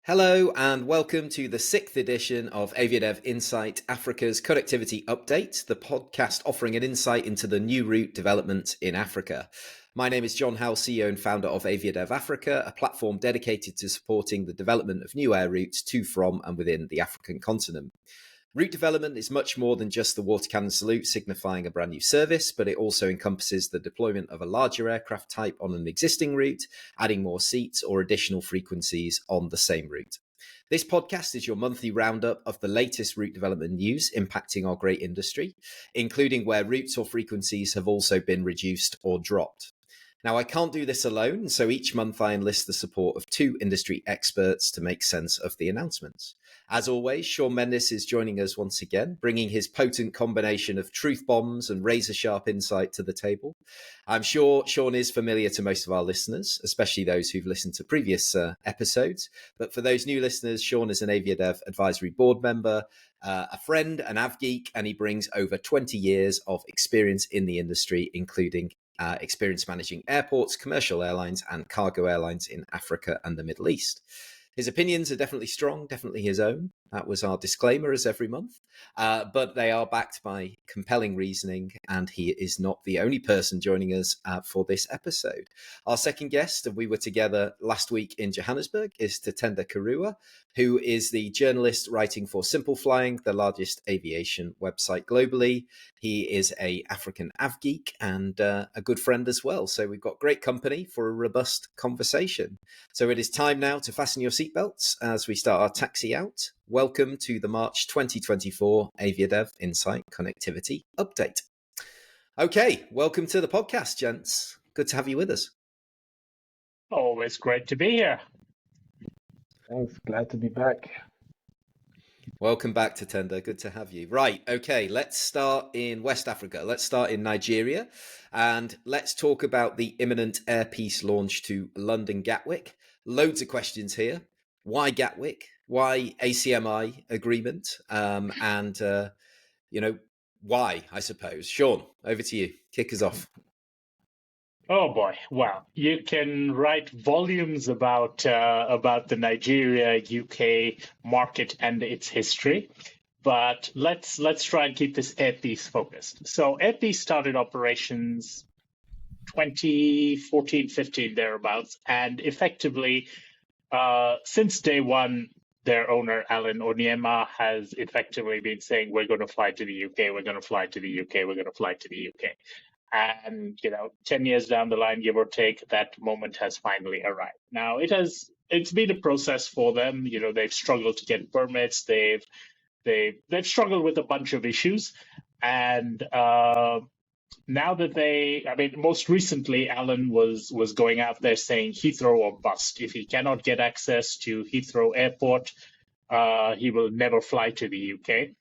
Hello and welcome to the 6th edition of AviaDev Insight Africa's Connectivity Update, the podcast offering an insight into the new route development in Africa. My name is Jon Howell, CEO and founder of AviaDev Africa, a platform dedicated to supporting the development of new air routes to, from and within the African continent. Route development is much more than just the water cannon salute signifying a brand new service, but it also encompasses the deployment of a larger aircraft type on an existing route, adding more seats or additional frequencies on the same route. This podcast is your monthly roundup of the latest route development news impacting our great industry, including where routes or frequencies have also been reduced or dropped. Now, I can't do this alone, so each month I enlist the support of two industry experts to make sense of the announcements. As always, Sean Mendis is joining us once again, bringing his potent combination of truth bombs and razor-sharp insight to the table. I'm sure Sean is familiar to most of our listeners, especially those who've listened to previous episodes. But for those new listeners, Sean is an AviaDev advisory board member, a friend, an AvGeek, and he brings over 20 years of experience in the industry, including experience managing airports, commercial airlines, and cargo airlines in Africa and the Middle East. His opinions are definitely strong, definitely his own. That was our disclaimer as every month. But they are backed by compelling reasoning, and he is not the only person joining us for this episode. Our second guest, and we were together last week in Johannesburg, is Tatenda Karuwa, who is the journalist writing for Simple Flying, the largest aviation website globally. He is an African AvGeek and a good friend as well. So we've got great company for a robust conversation. So it is time now to fasten your seatbelts as we start our taxi out. Welcome to the March 2024 AviaDev Insight Connectivity Update. Okay, welcome to the podcast, gents. Good to have you with us. Always great to be here. Thanks, glad to be back. Welcome back to Tatenda. Good to have you. Right, okay, let's start in West Africa. Let's start in Nigeria, and let's talk about the imminent Airpeace launch to London Gatwick. Loads of questions here. Why Gatwick? Why ACMI agreement? Why, I suppose. Sean, over to you. Kick us off. Oh boy! Well, you can write volumes about the Nigeria-UK market and its history, but let's try and keep this Airpeace focused. So Airpeace started operations 2014-15 thereabouts, and effectively since day one, their owner Alan Onyema has effectively been saying, "We're going to fly to the UK. We're going to fly to the UK. We're going to fly to the UK." And 10 years down the line, give or take, that moment has finally arrived. Now it's been a process for them. They've struggled to get permits. They've struggled with a bunch of issues, and now that most recently, Alan was going out there saying Heathrow or bust. If he cannot get access to Heathrow Airport, he will never fly to the UK.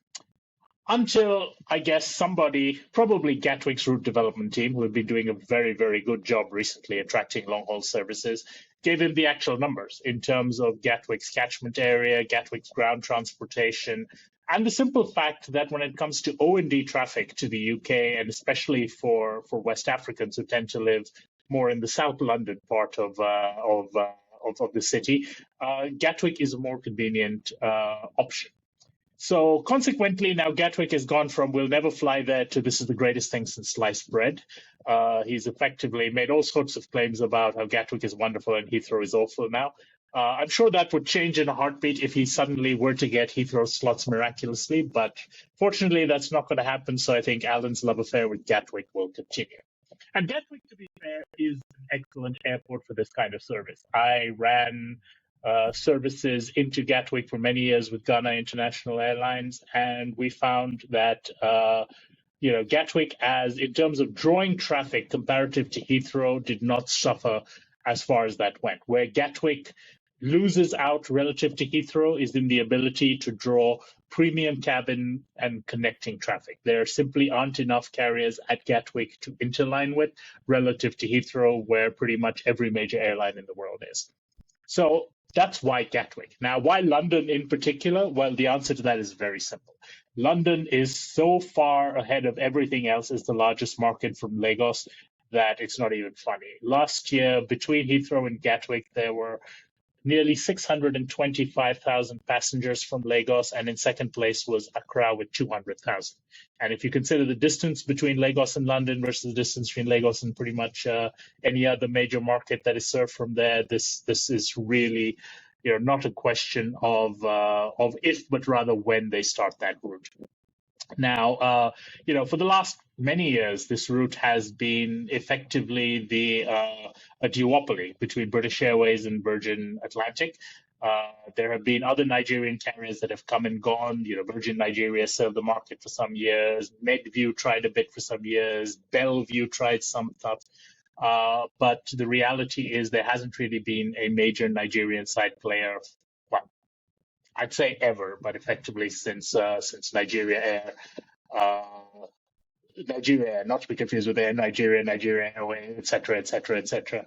Until, I guess, somebody, probably Gatwick's route development team, who have been doing a very, very good job recently attracting long-haul services, gave him the actual numbers in terms of Gatwick's catchment area, Gatwick's ground transportation, and the simple fact that when it comes to O&D traffic to the UK, and especially for West Africans who tend to live more in the South London part of the city, Gatwick is a more convenient option. So consequently, now Gatwick has gone from "we'll never fly there" to "this is the greatest thing since sliced bread." He's effectively made all sorts of claims about how Gatwick is wonderful and Heathrow is awful now. I'm sure that would change in a heartbeat if he suddenly were to get Heathrow slots miraculously, but fortunately that's not going to happen, so I think Alan's love affair with Gatwick will continue. And Gatwick, to be fair, is an excellent airport for this kind of service. I ran services into Gatwick for many years with Ghana International Airlines, and we found that Gatwick, as in terms of drawing traffic comparative to Heathrow, did not suffer as far as that went. Where Gatwick loses out relative to Heathrow is in the ability to draw premium cabin and connecting traffic. There simply aren't enough carriers at Gatwick to interline with relative to Heathrow, where pretty much every major airline in the world is. So that's why Gatwick. Now, why London in particular? Well, the answer to that is very simple. London is so far ahead of everything else as the largest market from Lagos that it's not even funny. Last year, between Heathrow and Gatwick, there were nearly 625,000 passengers from Lagos, and in second place was Accra with 200,000. And if you consider the distance between Lagos and London versus the distance between Lagos and pretty much any other major market that is served from there, this is really, not a question of if, but rather when they start that route. Now, for the last many years, this route has been effectively a duopoly between British Airways and Virgin Atlantic. There have been other Nigerian carriers that have come and gone. Virgin Nigeria served the market for some years. Medview tried a bit for some years. Bellevue tried some stuff. But the reality is there hasn't really been a major Nigerian side player. Well, I'd say ever, but effectively since Nigeria Air. Nigeria Air, not to be confused with Air Nigeria, Nigerian Airways, etc., etc., etc.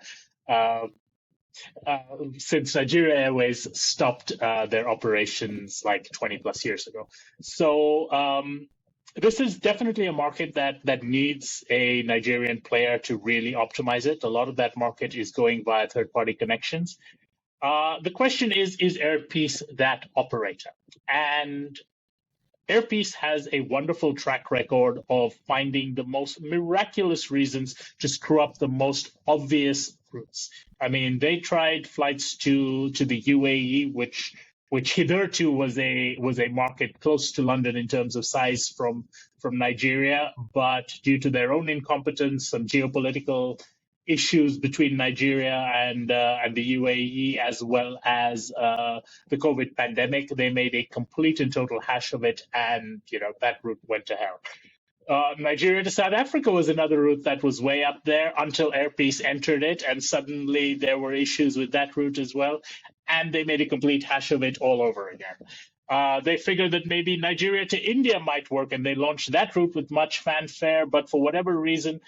Since Nigeria Airways stopped their operations like 20 plus years ago. So this is definitely a market that needs a Nigerian player to really optimize it. A lot of that market is going via third-party connections. The question is Airpeace that operator? And Airpeace has a wonderful track record of finding the most miraculous reasons to screw up the most obvious routes. I mean, they tried flights to the UAE, which hitherto was a market close to London in terms of size from Nigeria, but due to their own incompetence, some geopolitical issues between Nigeria and the UAE, as well as the COVID pandemic, they made a complete and total hash of it, and that route went to hell. Nigeria to South Africa was another route that was way up there until Airpeace entered it, and suddenly there were issues with that route as well, and they made a complete hash of it all over again. They figured that maybe Nigeria to India might work, and they launched that route with much fanfare, but for whatever reason,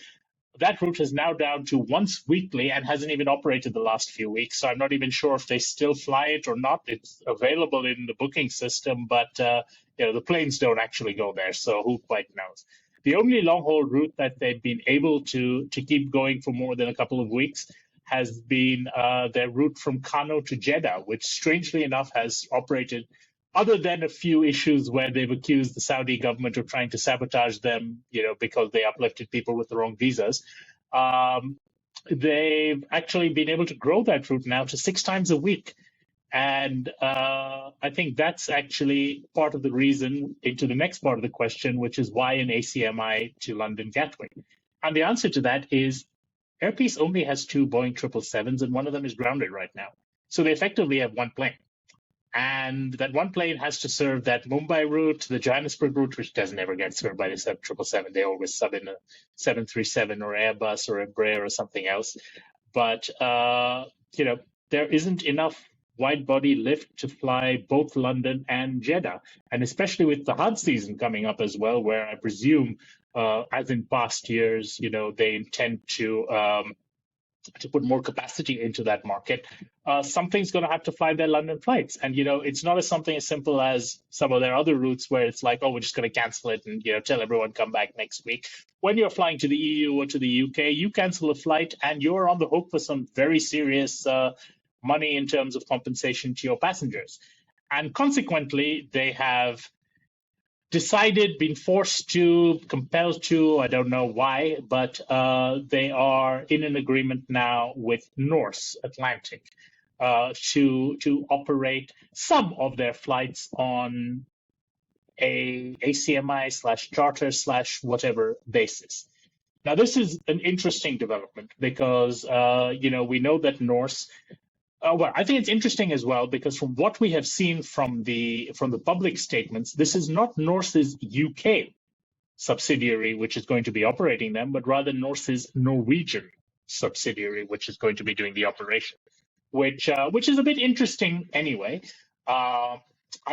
that route is now down to once weekly and hasn't even operated the last few weeks. So I'm not even sure if they still fly it or not. It's available in the booking system, but the planes don't actually go there. So who quite knows? The only long-haul route that they've been able to keep going for more than a couple of weeks has been their route from Kano to Jeddah, which strangely enough has operated, other than a few issues where they've accused the Saudi government of trying to sabotage them, because they uplifted people with the wrong visas. They've actually been able to grow that route now to 6 times a week. And I think that's actually part of the reason into the next part of the question, which is why an ACMI to London Gatwick? And the answer to that is Airpeace only has 2 Boeing 777s, and one of them is grounded right now. So they effectively have 1 plane. And that 1 plane has to serve that Mumbai route, the Johannesburg route, which doesn't ever get served by the 777. They always sub in a 737 or Airbus or Embraer or something else. But, there isn't enough wide-body lift to fly both London and Jeddah. And especially with the Hajj season coming up as well, where I presume, as in past years, they intend to put more capacity into that market, something's going to have to fly their London flights. And, it's not something as simple as some of their other routes where it's like, oh, we're just going to cancel it and, tell everyone come back next week. When you're flying to the EU or to the UK, you cancel a flight and you're on the hook for some very serious money in terms of compensation to your passengers. And consequently, they have decided, been forced to, compelled to, I don't know why, but they are in an agreement now with Norse Atlantic to operate some of their flights on a ACMI/charter/whatever basis. Now, this is an interesting development because, we know that Norse, I think it's interesting as well because from what we have seen from the public statements, this is not Norse's UK subsidiary which is going to be operating them, but rather Norse's Norwegian subsidiary which is going to be doing the operation, which is a bit interesting anyway. I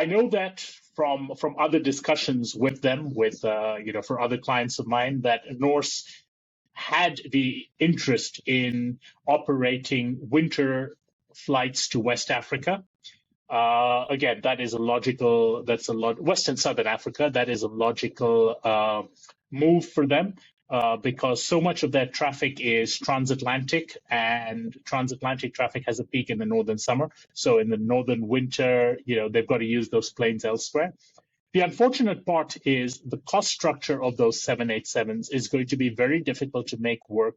know that from other discussions with them, for other clients of mine, that Norse had the interest in operating winter flights to West Africa. Again, that is West and Southern Africa. That is a logical move for them. because so much of their traffic is transatlantic, and transatlantic traffic has a peak in the northern summer. So in the northern winter, they've got to use those planes elsewhere. The unfortunate part is the cost structure of those 787s is going to be very difficult to make work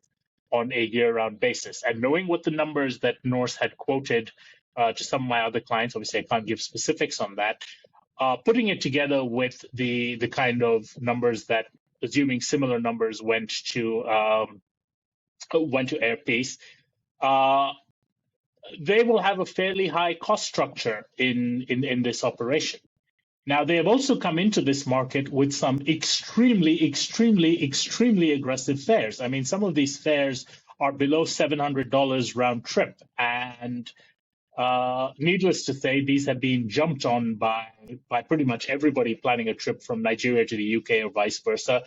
on a year-round basis. And knowing what the numbers that Norse had quoted to some of my other clients, obviously I can't give specifics on that, putting it together with the kind of numbers that, assuming similar numbers, went to Airpeace, they will have a fairly high cost structure in this operation. Now, they have also come into this market with some extremely aggressive fares. I mean, some of these fares are below $700 round trip. And needless to say, these have been jumped on by pretty much everybody planning a trip from Nigeria to the UK or vice versa.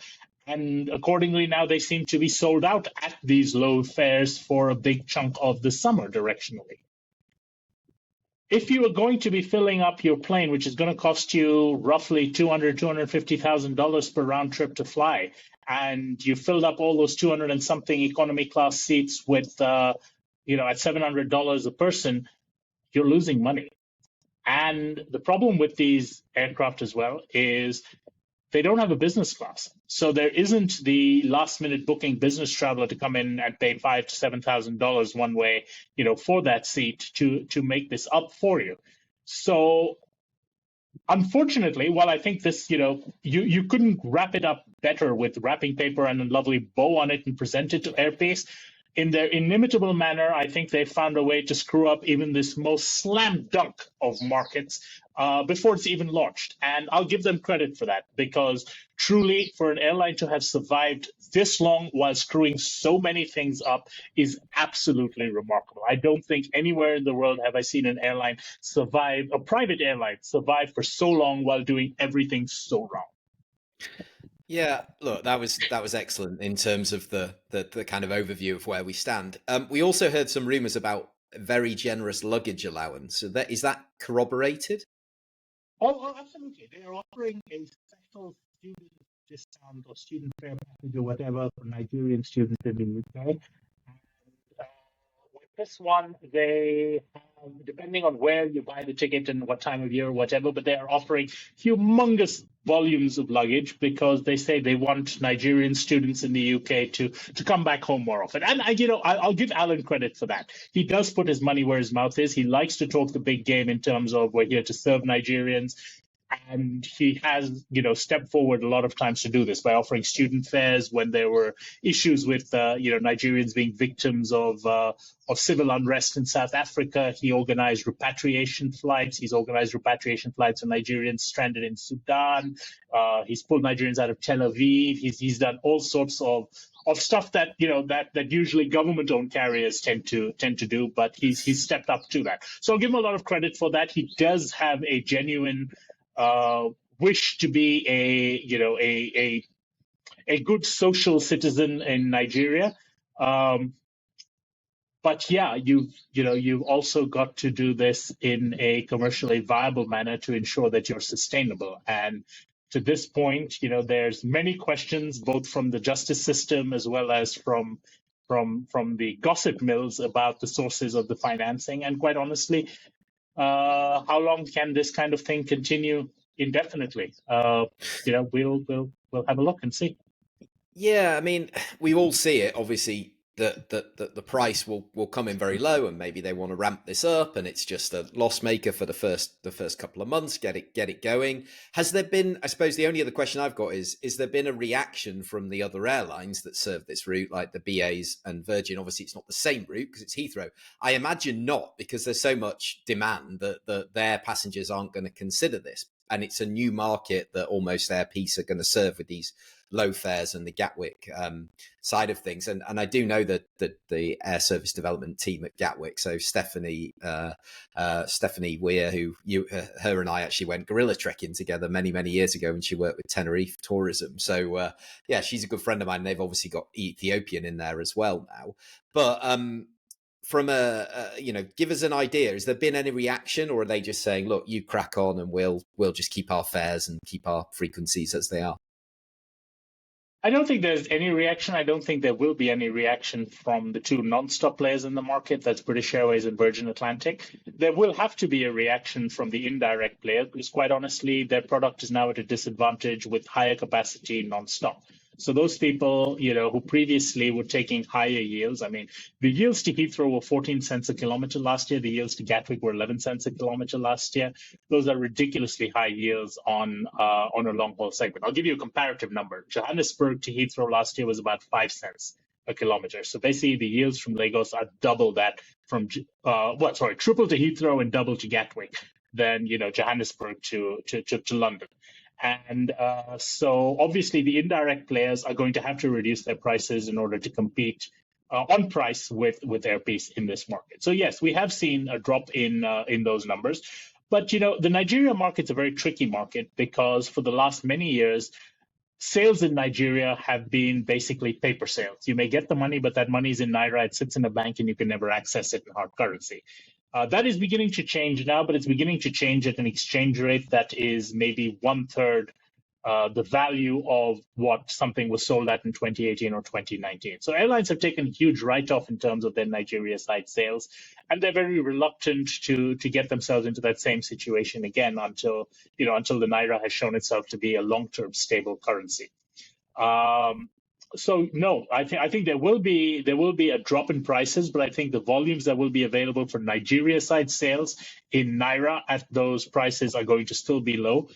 And accordingly, now they seem to be sold out at these low fares for a big chunk of the summer directionally. If you are going to be filling up your plane, which is going to cost you roughly $250,000 per round trip to fly, and you filled up all those 200 and something economy class seats with, at $700 a person, you're losing money. And the problem with these aircraft as well is they don't have a business class. So there isn't the last minute booking business traveler to come in and pay $5,000 to $7,000 one way, for that seat to make this up for you. So unfortunately, while I think this, you couldn't wrap it up better with wrapping paper and a lovely bow on it and present it to Airpeace, in their inimitable manner, I think they found a way to screw up even this most slam dunk of markets before it's even launched. And I'll give them credit for that, because truly, for an airline to have survived this long while screwing so many things up is absolutely remarkable. I don't think anywhere in the world have I seen an airline survive, a private airline survive for so long while doing everything so wrong. Yeah, look, that was excellent in terms of the kind of overview of where we stand. We also heard some rumours about very generous luggage allowance. So is that corroborated? Oh, absolutely. They are offering a special student discount or student fare package or whatever for Nigerian students in the UK. And with this one, they have, depending on where you buy the ticket and what time of year or whatever, but they are offering humongous volumes of luggage because they say they want Nigerian students in the UK to come back home more often. And I'll give Alan credit for that. He does put his money where his mouth is. He likes to talk the big game in terms of we're here to serve Nigerians. And he has, stepped forward a lot of times to do this by offering student fares when there were issues with, Nigerians being victims of civil unrest in South Africa. He organized repatriation flights. He's organized repatriation flights for Nigerians stranded in Sudan. He's pulled Nigerians out of Tel Aviv. He's done all sorts of stuff that that usually government-owned carriers tend to do, but he's stepped up to that. So I'll give him a lot of credit for that. He does have a genuine wish to be a good social citizen in Nigeria. But yeah, you've also got to do this in a commercially viable manner to ensure that you're sustainable. And to this point, there's many questions, both from the justice system as well as from the gossip mills about the sources of the financing. And quite honestly, how long can this kind of thing continue indefinitely? We'll have a look and see. Yeah, I mean, we all see it. Obviously, the price will come in very low, and maybe they want to ramp this up, and it's just a loss maker for the first couple of months. Get it going. Has there been? I suppose the only other question I've got is there been a reaction from the other airlines that serve this route, like the BAs and Virgin? Obviously, it's not the same route because it's Heathrow. I imagine not, because there's so much demand that their passengers aren't going to consider this, and it's a new market that almost Airpeace are going to serve with these low fares and the Gatwick side of things. And I do know that the air service development team at Gatwick, so Stephanie Weir, who her and I actually went gorilla trekking together many years ago when she worked with Tenerife Tourism. So yeah, she's a good friend of mine. They've obviously got Ethiopian in there as well now. But from give us an idea. Has there been any reaction, or are they just saying, look, you crack on and we'll just keep our fares and keep our frequencies as they are? I don't think there's any reaction. I don't think there will be any reaction from the two non-stop players in the market. That's British Airways and Virgin Atlantic. There will have to be a reaction from the indirect players because, quite honestly, their product is now at a disadvantage with higher capacity non-stop. So those people, who previously were taking higher yields. I mean, the yields to Heathrow were 14 cents a kilometer last year. The yields to Gatwick were 11 cents a kilometer last year. Those are ridiculously high yields on a long haul segment. I'll give you a comparative number. Johannesburg to Heathrow last year was about 5 cents a kilometer. So basically, the yields from Lagos are double that from triple to Heathrow and double to Gatwick than Johannesburg to London. And so obviously the indirect players are going to have to reduce their prices in order to compete on price with Airpeace in this market. So yes, we have seen a drop in those numbers. But the Nigeria market's a very tricky market because for the last many years, sales in Nigeria have been basically paper sales. You may get the money, but that money is in Naira. It sits in a bank and you can never access it in hard currency. That is beginning to change now, but it's beginning to change at an exchange rate that is maybe 1/3 the value of what something was sold at in 2018 or 2019. So airlines have taken a huge write-off in terms of their Nigeria side sales, and they're very reluctant to get themselves into that same situation again until the Naira has shown itself to be a long-term stable currency. So no, I think there will be a drop in prices, but I think the volumes that will be available for Nigeria side sales in Naira at those prices are going to still be low.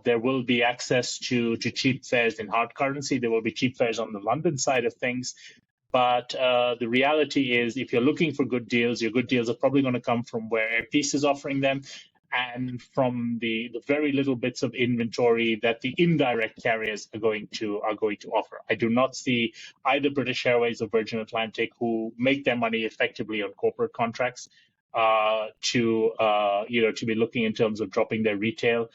There will be access to cheap fares in hard currency. There will be cheap fares on the London side of things. But the reality is, if you're looking for good deals, your good deals are probably going to come from where Airpeace is offering them, and from the very little bits of inventory that the indirect carriers are going to offer. I do not see either British Airways or Virgin Atlantic, who make their money effectively on corporate contracts, to be looking in terms of dropping their retail.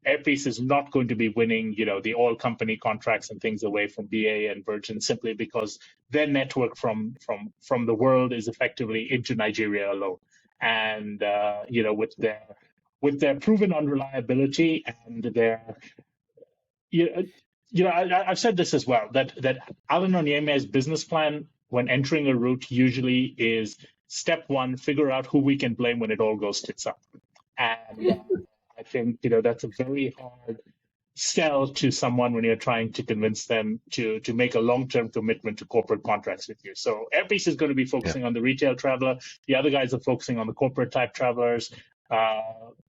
Airpeace is not going to be winning, the oil company contracts and things away from BA and Virgin, simply because their network from the world is effectively into Nigeria alone. And with their proven unreliability and their, I've said this as well, that Alan Onyeme's business plan when entering a route usually is step one, figure out who we can blame when it all goes tits up. And I think, that's a very hard sell to someone when you're trying to convince them to make a long-term commitment to corporate contracts with you. So Airpeace is going to be focusing on the retail traveler. The other guys are focusing on the corporate type travelers.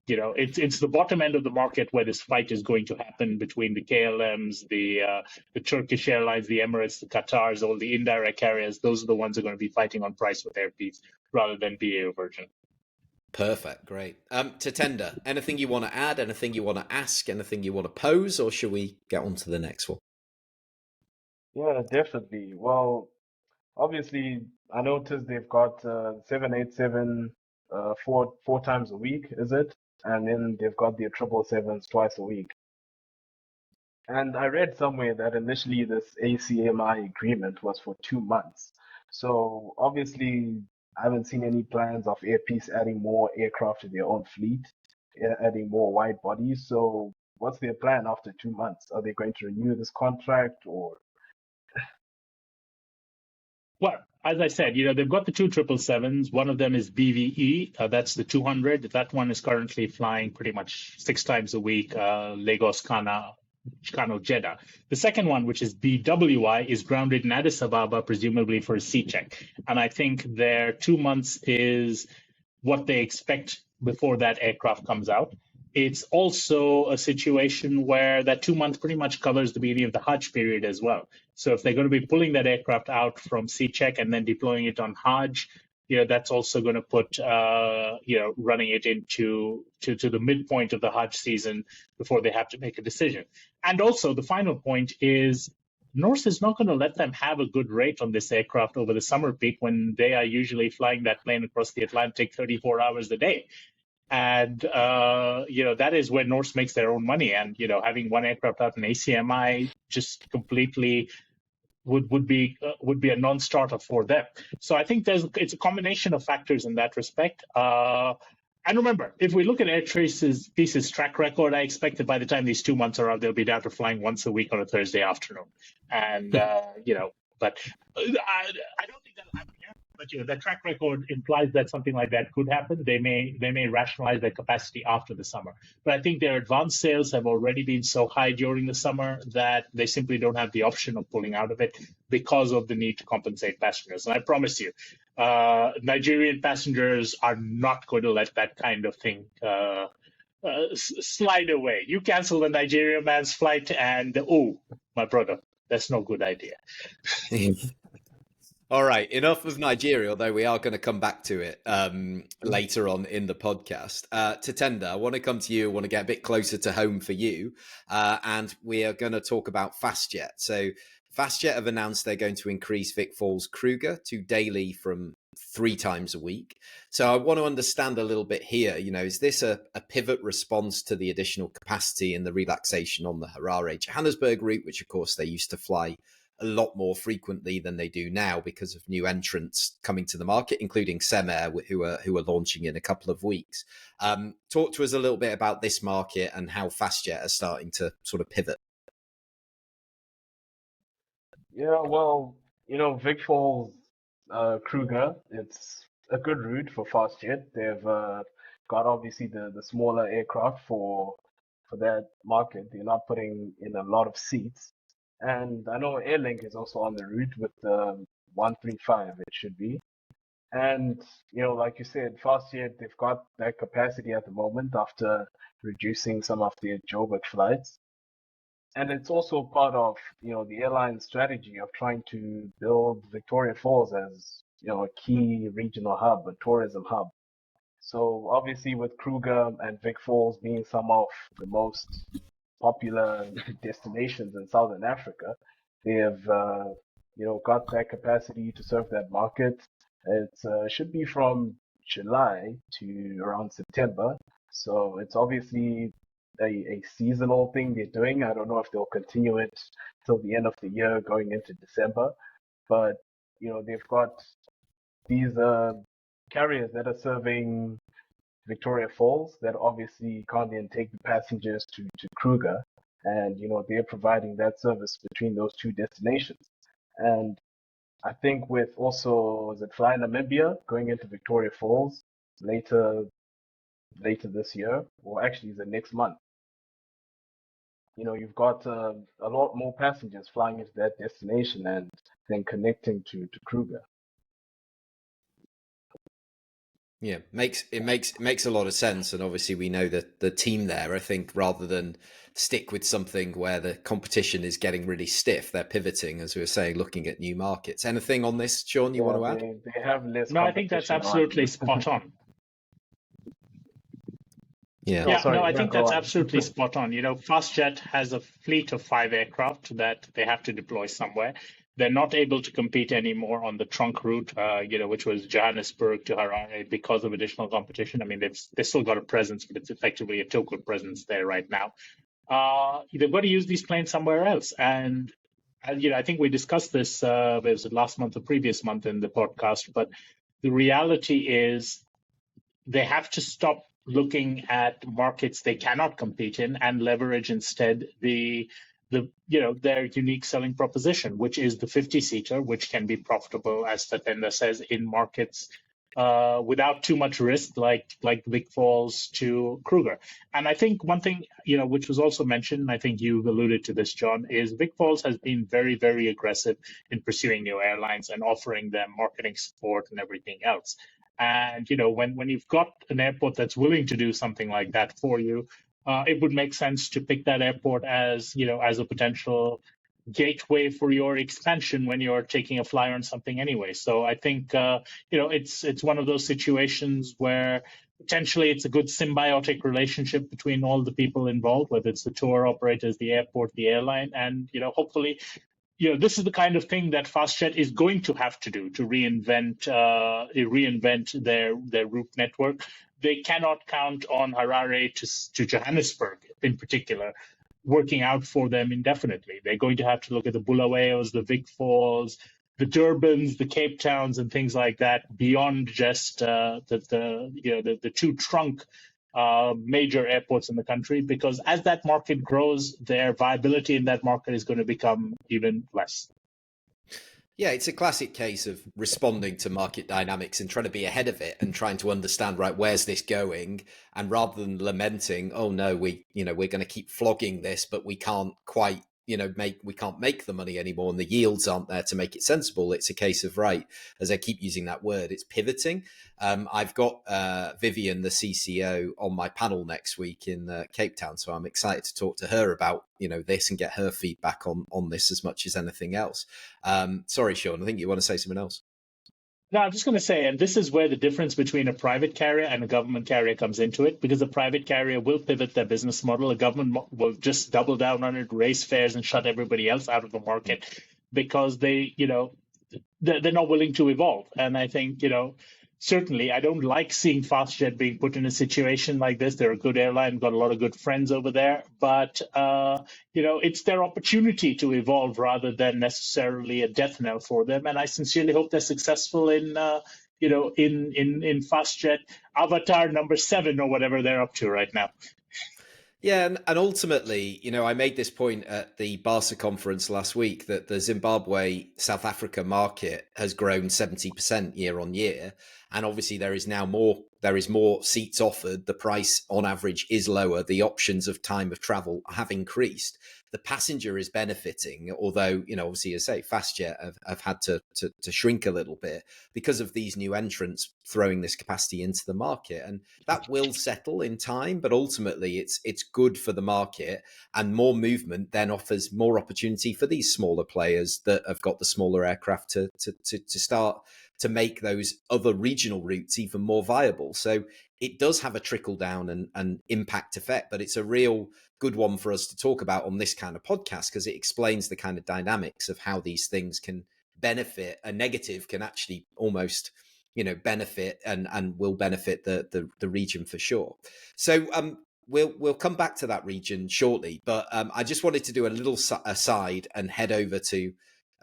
It's the bottom end of the market where this fight is going to happen between the KLMs, the Turkish Airlines, the Emirates, the Qatars, all the indirect carriers. Those are the ones who are going to be fighting on price with Airpeace rather than BA or Virgin. Perfect, great. Tatenda, anything you want to add, anything you want to ask, anything you want to pose, or should we get on to the next one? Yeah, definitely. Well, obviously, I noticed they've got 787 four times a week, is it? And then they've got the 777s twice a week. And I read somewhere that initially this ACMI agreement was for 2 months. So obviously, I haven't seen any plans of Airpeace adding more aircraft to their own fleet, adding more wide bodies. So what's their plan after 2 months? Are they going to renew this contract or? Well, as I said, they've got the two 777s. One of them is BVE. That's the 200. That one is currently flying pretty much 6 times a week, Lagos, Kano, Jeddah. The second one, which is BWI, is grounded in Addis Ababa, presumably for a C check. And I think their 2 months is what they expect before that aircraft comes out. It's also a situation where that 2 months pretty much covers the beginning of the Hajj period as well. So if they're going to be pulling that aircraft out from C check and then deploying it on Hajj, that's also going to put, running it into the midpoint of the Hajj season before they have to make a decision. And also the final point is Norse is not going to let them have a good rate on this aircraft over the summer peak when they are usually flying that plane across the Atlantic 34 hours a day. And, that is where Norse makes their own money. And, having one aircraft out in ACMI just completely would be a non-starter for them. So I think it's a combination of factors in that respect. And remember, if we look at Airpeace's track record, I expect that by the time these 2 months are out, they'll be down to flying once a week on a Thursday afternoon. And, but I don't think that'll happen yet. But, their track record implies that something like that could happen. They may rationalize their capacity after the summer. But I think their advanced sales have already been so high during the summer that they simply don't have the option of pulling out of it because of the need to compensate passengers. And I promise you, Nigerian passengers are not going to let that kind of thing slide away. You cancel the Nigerian man's flight and, my brother, that's no good idea. All right, enough of Nigeria, although we are going to come back to it later on in the podcast. Tatenda, I want to come to you. I want to get a bit closer to home for you. And we are going to talk about Fastjet. So Fastjet have announced they're going to increase Vic Falls Kruger to daily from 3 times a week. So I want to understand a little bit here, is this a pivot response to the additional capacity and the relaxation on the Harare Johannesburg route, which of course they used to fly a lot more frequently than they do now because of new entrants coming to the market, including CemAir, who are launching in a couple of weeks. Talk to us a little bit about this market and how Fastjet are starting to sort of pivot. Yeah, well, Vic Falls Kruger, it's a good route for Fastjet. They've got obviously the smaller aircraft for that market. They're not putting in a lot of seats. And I know Airlink is also on the route with the 135, it should be. And, like you said, Fastjet, they've got that capacity at the moment after reducing some of their Joburg flights. And it's also part of, the airline's strategy of trying to build Victoria Falls as, a key regional hub, a tourism hub. So obviously with Kruger and Vic Falls being some of the most popular destinations in Southern Africa, they have, got that capacity to serve that market. It should be from July to around September. So it's obviously a seasonal thing they're doing. I don't know if they'll continue it till the end of the year going into December. But, they've got these carriers that are serving Victoria Falls that obviously can't then take the passengers to Kruger. And, they're providing that service between those two destinations. And I think with also, is it Fly Namibia going into Victoria Falls later this year, or actually is it next month? You've got a lot more passengers flying into that destination and then connecting to Kruger. Yeah, it makes a lot of sense, and obviously we know that the team there, I think, rather than stick with something where the competition is getting really stiff, they're pivoting, as we were saying, looking at new markets. Anything on this, Sean, you want to add? They have less. No, I think that's absolutely spot on. Yeah. I think that's absolutely spot on. Fastjet has a fleet of 5 aircraft that they have to deploy somewhere. They're not able to compete anymore on the trunk route, which was Johannesburg to Harare because of additional competition. I mean, they've still got a presence, but it's effectively a token presence there right now. They've got to use these planes somewhere else. And I think we discussed this, was it last month or previous month in the podcast, but the reality is they have to stop looking at markets they cannot compete in and leverage instead their unique selling proposition, which is the 50-seater, which can be profitable, as Tatenda says, in markets without too much risk, like Vic Falls to Kruger. And I think one thing, which was also mentioned, and I think you've alluded to this, John, is Vic Falls has been very, very aggressive in pursuing new airlines and offering them marketing support and everything else. And, when you've got an airport that's willing to do something like that for you, it would make sense to pick that airport as a potential gateway for your expansion when you're taking a flyer on something anyway. So I think, it's one of those situations where potentially it's a good symbiotic relationship between all the people involved, whether it's the tour operators, the airport, the airline, and, hopefully, this is the kind of thing that Fastjet is going to have to do to reinvent their route network. They cannot count on Harare to Johannesburg in particular working out for them indefinitely. They're going to have to look at the Bulawayo's, the Vic Falls, Durbans, the Cape Towns, and things like that, beyond just the two trunk major airports in the country, because as that market grows, their viability in that market is going to become even less. Yeah, it's a classic case of responding to market dynamics and trying to be ahead of it and trying to understand, right, where's this going? And rather than lamenting, oh no, we're going to keep flogging this, but we can't quite, we can't make the money anymore and the yields aren't there to make it sensible. It's a case of, right, as I keep using that word, it's pivoting. I've got Vivian, the CCO, on my panel next week in Cape Town. So I'm excited to talk to her about, this and get her feedback on this as much as anything else. Sorry, Sean, I think you want to say something else. No, I'm just going to say, and this is where the difference between a private carrier and a government carrier comes into it, because a private carrier will pivot their business model. A government will just double down on it, raise fares, and shut everybody else out of the market because they're not willing to evolve. And I think, certainly, I don't like seeing Fastjet being put in a situation like this. They're a good airline, got a lot of good friends over there, but it's their opportunity to evolve rather than necessarily a death knell for them. And I sincerely hope they're successful in Fastjet Avatar number 7 or whatever they're up to right now. Yeah, and ultimately, I made this point at the Barca conference last week that the Zimbabwe-South Africa market has grown 70% year on year. And obviously there is more seats offered. The price on average is lower. The options of time of travel have increased. The passenger is benefiting, although, obviously, as I say, Fastjet have had to shrink a little bit because of these new entrants throwing this capacity into the market. And that will settle in time, but ultimately it's good for the market, and more movement then offers more opportunity for these smaller players that have got the smaller aircraft to start to make those other regional routes even more viable. So it does have a trickle down and impact effect, but it's a real good one for us to talk about on this kind of podcast because it explains the kind of dynamics of how these things can benefit. A negative can actually almost, benefit and will benefit the region for sure. So we'll come back to that region shortly, but I just wanted to do a little aside and head over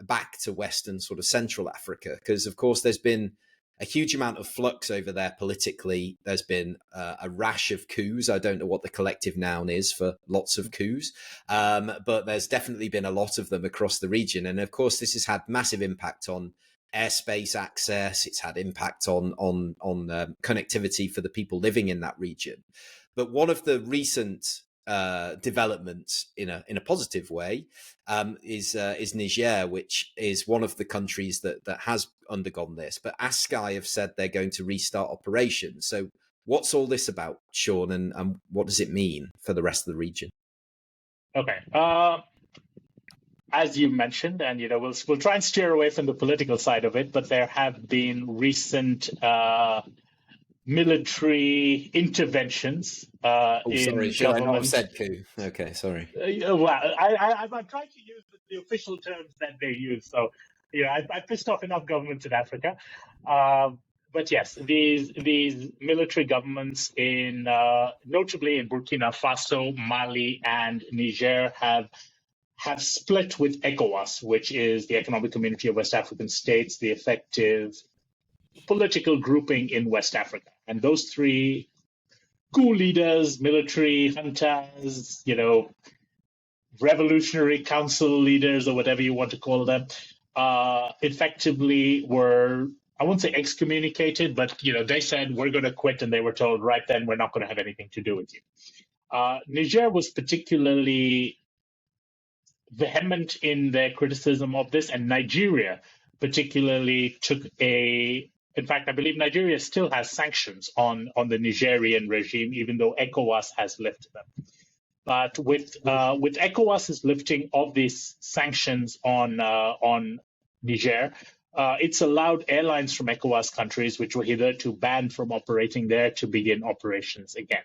back to Western sort of Central Africa, because of course there's been a huge amount of flux over there politically. There's been a rash of coups. I don't know what the collective noun is for lots of coups, but there's definitely been a lot of them across the region. And of course, this has had massive impact on airspace access. It's had impact on connectivity for the people living in that region. But one of the recent developments in a positive way is Niger, which is one of the countries that has undergone this. But ASKY have said they're going to restart operations. So what's all this about, Sean, and what does it mean for the rest of the region? Okay. As you mentioned, and we'll try and steer away from the political side of it, but there have been recent military interventions sorry, should I not have said coup? Okay, sorry. Well, I'm trying to use the official terms that they use. So, I pissed off enough governments in Africa. But yes, these military governments notably in Burkina Faso, Mali, and Niger have split with ECOWAS, which is the Economic Community of West African States, the effective political grouping in West Africa. And those three coup leaders, military hunters, revolutionary council leaders, or whatever you want to call them, effectively were, I won't say excommunicated, but they said we're going to quit, and they were told right then we're not going to have anything to do with you. Niger was particularly vehement in their criticism of this, and Nigeria particularly in fact, I believe Nigeria still has sanctions on the Nigerian regime, even though ECOWAS has lifted them. But with ECOWAS's lifting of these sanctions on Niger, it's allowed airlines from ECOWAS countries, which were hitherto banned from operating there, to begin operations again.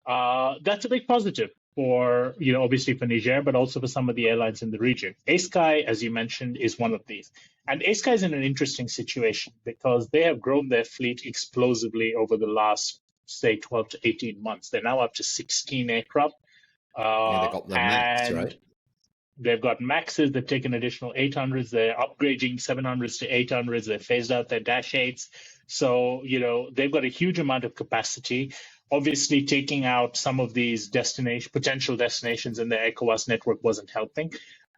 That's a big positive for, obviously for Niger, but also for some of the airlines in the region. ASKY, as you mentioned, is one of these. And ASKY is in an interesting situation because they have grown their fleet explosively over the last, say, 12 to 18 months. They're now up to 16 aircraft. They got the MAX, right? They've got Maxes. They've taken additional 800s. They're upgrading 700s to 800s. They phased out their Dash 8s. So, they've got a huge amount of capacity. Obviously, taking out some of these potential destinations in the ECOWAS network wasn't helping.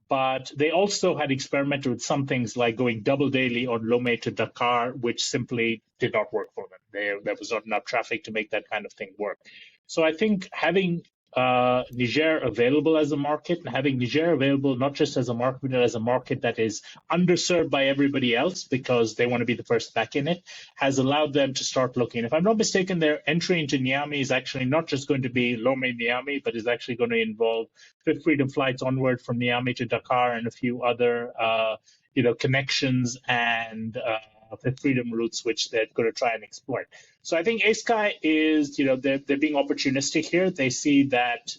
But they also had experimented with some things like going double daily on Lomé to Dakar, which simply did not work for them. There was not enough traffic to make that kind of thing work. So I think having Niger available as a market, and having Niger available not just as a market, but as a market that is underserved by everybody else because they want to be the first back in it, has allowed them to start looking. If I'm not mistaken, their entry into Niamey is actually not just going to be Lomé Niamey, but is actually going to involve Fifth Freedom flights onward from Niamey to Dakar and a few other connections and Fifth Freedom routes, which they're going to try and exploit. So I think ASKY is, they're being opportunistic here. They see that,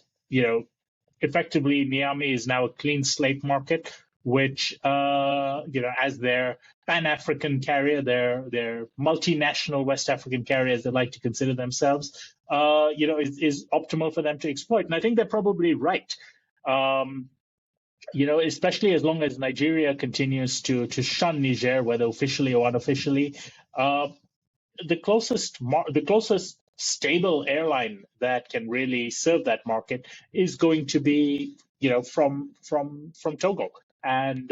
effectively Niamey is now a clean slate market, which, as their Pan-African carrier, their multinational West African carrier, as they like to consider themselves, is optimal for them to exploit. And I think they're probably right. Especially as long as Nigeria continues to shun Niger, whether officially or unofficially, the closest stable airline that can really serve that market is going to be, from Togo, and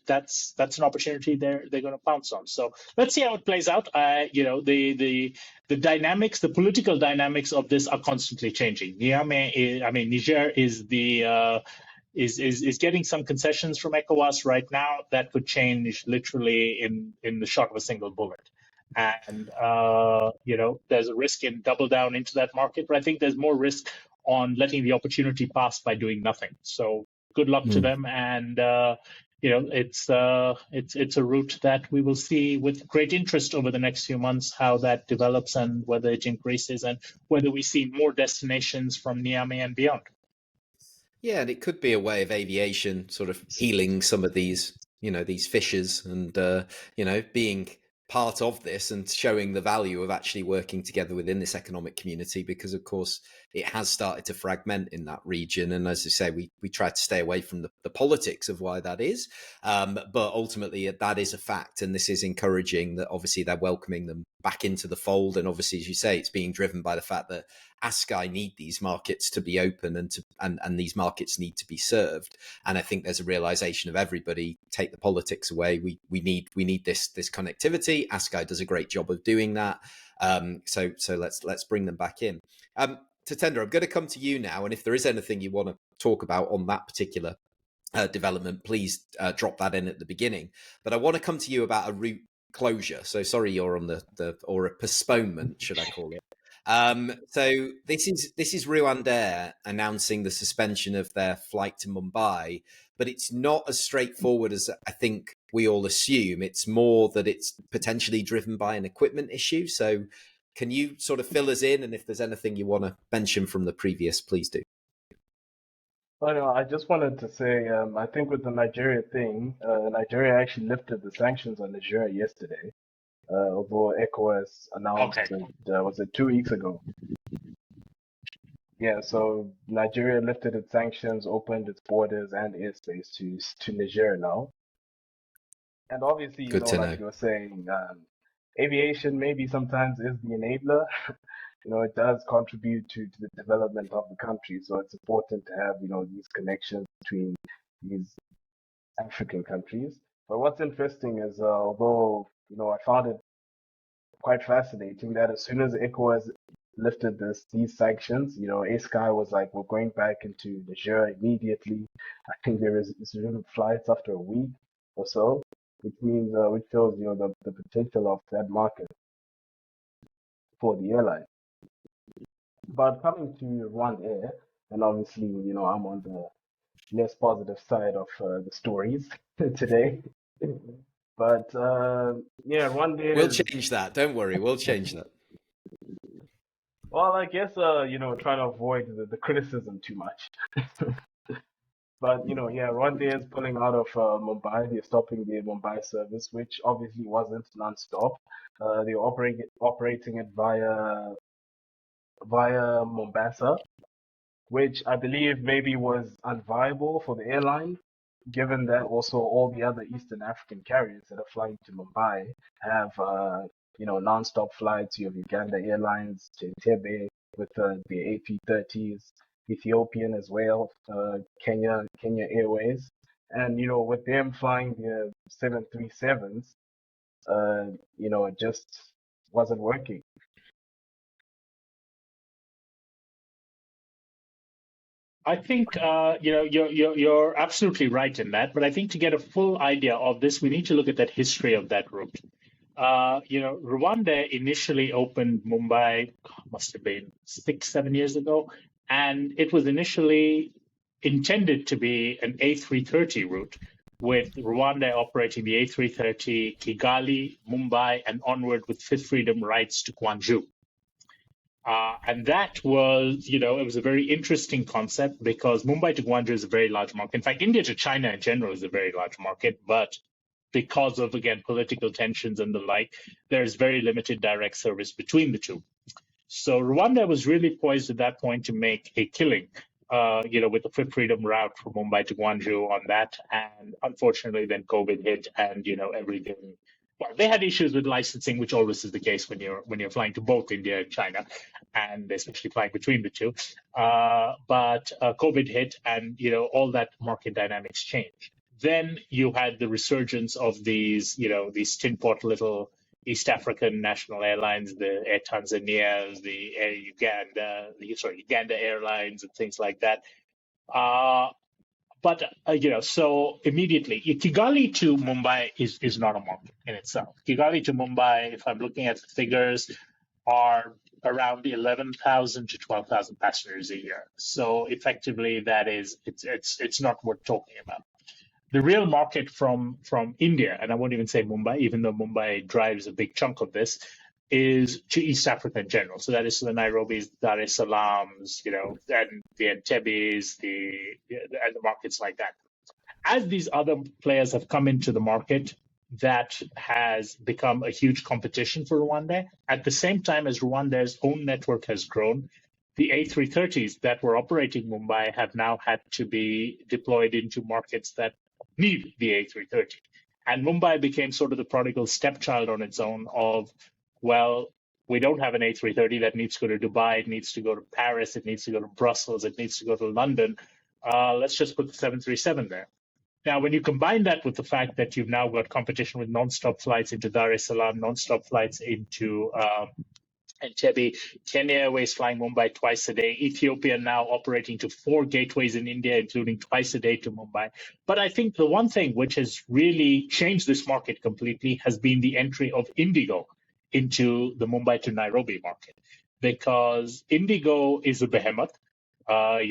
that's an opportunity they're going to pounce on. So let's see how it plays out. The dynamics, the political dynamics of this are constantly changing. Niger is the is getting some concessions from ECOWAS right now that could change literally in the shot of a single bullet. And, there's a risk in double down into that market, but I think there's more risk on letting the opportunity pass by doing nothing. So good luck to them. And, it's a route that we will see with great interest over the next few months, how that develops and whether it increases and whether we see more destinations from Niamey and beyond. Yeah, and it could be a way of aviation sort of healing some of these, these fissures and, being part of this and showing the value of actually working together within this economic community, because of course it has started to fragment in that region. And as I say, we try to stay away from the politics of why that is. But ultimately that is a fact. And this is encouraging that obviously they're welcoming them back into the fold. And obviously, as you say, it's being driven by the fact that ASKY need these markets to be open and these markets need to be served. And I think there's a realization of everybody, take the politics away. We need this connectivity. ASKY does a great job of doing that. So let's bring them back in. Tatenda, I'm going to come to you now. And if there is anything you want to talk about on that particular development, please drop that in at the beginning. But I want to come to you about a route closure. So sorry, you're on or a postponement, should I call it? So this is RwandAir announcing the suspension of their flight to Mumbai, but it's not as straightforward as I think we all assume. It's more that it's potentially driven by an equipment issue. So can you sort of fill us in? And if there's anything you want to mention from the previous, please do. Oh, no, I just wanted to say, I think with the Nigeria thing, Nigeria actually lifted the sanctions on Nigeria yesterday. Although ECOWAS announced it, was it 2 weeks ago? Yeah, so Nigeria lifted its sanctions, opened its borders and airspace to Niger now. And obviously, like you were saying, aviation maybe sometimes is the enabler. It does contribute to the development of the country. So it's important to have, these connections between these African countries. But what's interesting is, although, I found it quite fascinating that as soon as ECOWAS lifted these sanctions, ASKY was like, we're going back into Niger immediately. I think there is resumed flights after a week or so, which means, which shows, the potential of that market for the airline. But coming to RwandAir, and obviously, I'm on the less positive side of the stories today. But RwandAir. We'll change that. Don't worry, we'll change that. Well, I guess try to avoid the criticism too much. But RwandAir is pulling out of Mumbai. They're stopping the Mumbai service, which obviously wasn't non-stop. They're operating it via Mombasa, which I believe maybe was unviable for the airline, given that also all the other Eastern African carriers that are flying to Mumbai have, non-stop flights. You have Uganda Airlines to Entebbe with the A330s, Ethiopian as well, Kenya Airways, and with them flying the 737s, it just wasn't working. I think you're absolutely right in that, but I think to get a full idea of this, we need to look at that history of that route. RwandAir initially opened Mumbai, must have been 6-7 years ago, and it was initially intended to be an A330 route, with RwandAir operating the A330 Kigali, Mumbai, and onward with Fifth Freedom rights to Gwangju. And that was, it was a very interesting concept because Mumbai to Gwangju is a very large market. In fact, India to China in general is a very large market, but because of, again, political tensions and the like, there's very limited direct service between the two. So Rwanda was really poised at that point to make a killing, with the Fifth Freedom route from Mumbai to Gwangju on that. And unfortunately, then COVID hit and, everything. Well, they had issues with licensing, which always is the case when you're flying to both India and China, and especially flying between the two. But COVID hit, and all that market dynamics changed. Then you had the resurgence of these tin pot little East African national airlines, the Air Tanzania, the Air Uganda Airlines, and things like that. But so immediately, Kigali to Mumbai is not a market in itself. Kigali to Mumbai, if I'm looking at the figures, are around 11,000 to 12,000 passengers a year. So effectively, it's not worth talking about. The real market from India, and I won't even say Mumbai, even though Mumbai drives a big chunk of this, is to East Africa in general. So that is the Nairobis, Dar es Salaams, and the Entebbes, and the markets like that. As these other players have come into the market, that has become a huge competition for Rwanda. At the same time as Rwanda's own network has grown, the A330s that were operating Mumbai have now had to be deployed into markets that need the A330. And Mumbai became sort of the prodigal stepchild on its own of, well, we don't have an A330 that needs to go to Dubai, it needs to go to Paris, it needs to go to Brussels, it needs to go to London. Let's just put the 737 there. Now, when you combine that with the fact that you've now got competition with non-stop flights into Dar es Salaam, non-stop flights into Entebbe, Kenya Airways flying Mumbai twice a day, Ethiopia now operating to 4 gateways in India, including twice a day to Mumbai. But I think the one thing which has really changed this market completely has been the entry of Indigo into the Mumbai to Nairobi market, because Indigo is a behemoth. A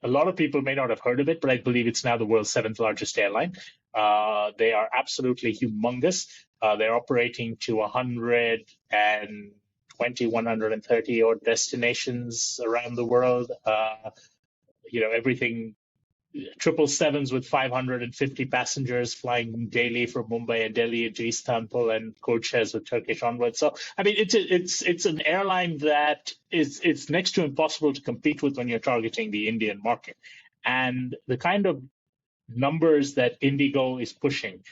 lot of people may not have heard of it, but I believe it's now the world's 7th largest airline. They are absolutely humongous. They're operating to 130 odd destinations around the world. Everything 777s with 550 passengers flying daily from Mumbai and Delhi into Istanbul, and code shares with Turkish onwards. So, I mean, it's an airline that it's next to impossible to compete with when you're targeting the Indian market. And the kind of numbers that Indigo is pushing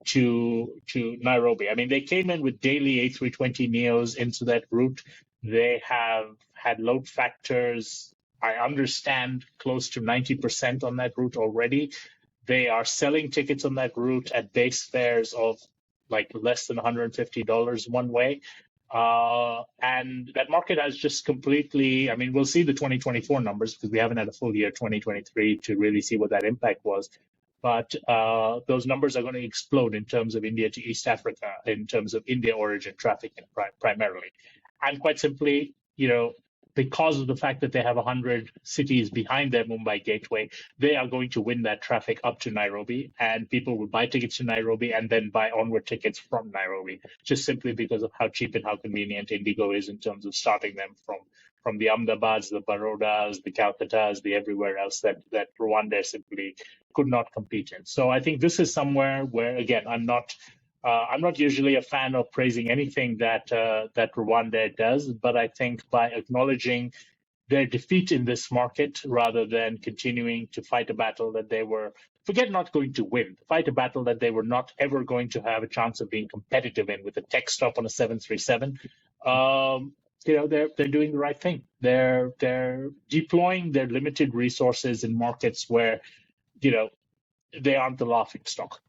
to Nairobi. I mean, they came in with daily A320 neos into that route. They have had load factors, I understand, close to 90% on that route already. They are selling tickets on that route at base fares of like less than $150 one way. And that market has just completely, I mean, we'll see the 2024 numbers because we haven't had a full year 2023 to really see what that impact was. But those numbers are going to explode in terms of India to East Africa, in terms of India origin traffic primarily. And quite simply, because of the fact that they have 100 cities behind their Mumbai gateway, they are going to win that traffic up to Nairobi, and people will buy tickets to Nairobi and then buy onward tickets from Nairobi, just simply because of how cheap and how convenient Indigo is in terms of starting them from the Ahmedabads, the Barodas, the Calcuttas, the everywhere else that Rwanda simply could not compete in. So I think this is somewhere where, again, I'm not usually a fan of praising anything that Rwanda does, but I think by acknowledging their defeat in this market rather than continuing to fight a battle that they were, forget not going to win, fight a battle that they were not ever going to have a chance of being competitive in with a tech stop on a 737. They're doing the right thing. They're deploying their limited resources in markets where, they aren't the laughing stock.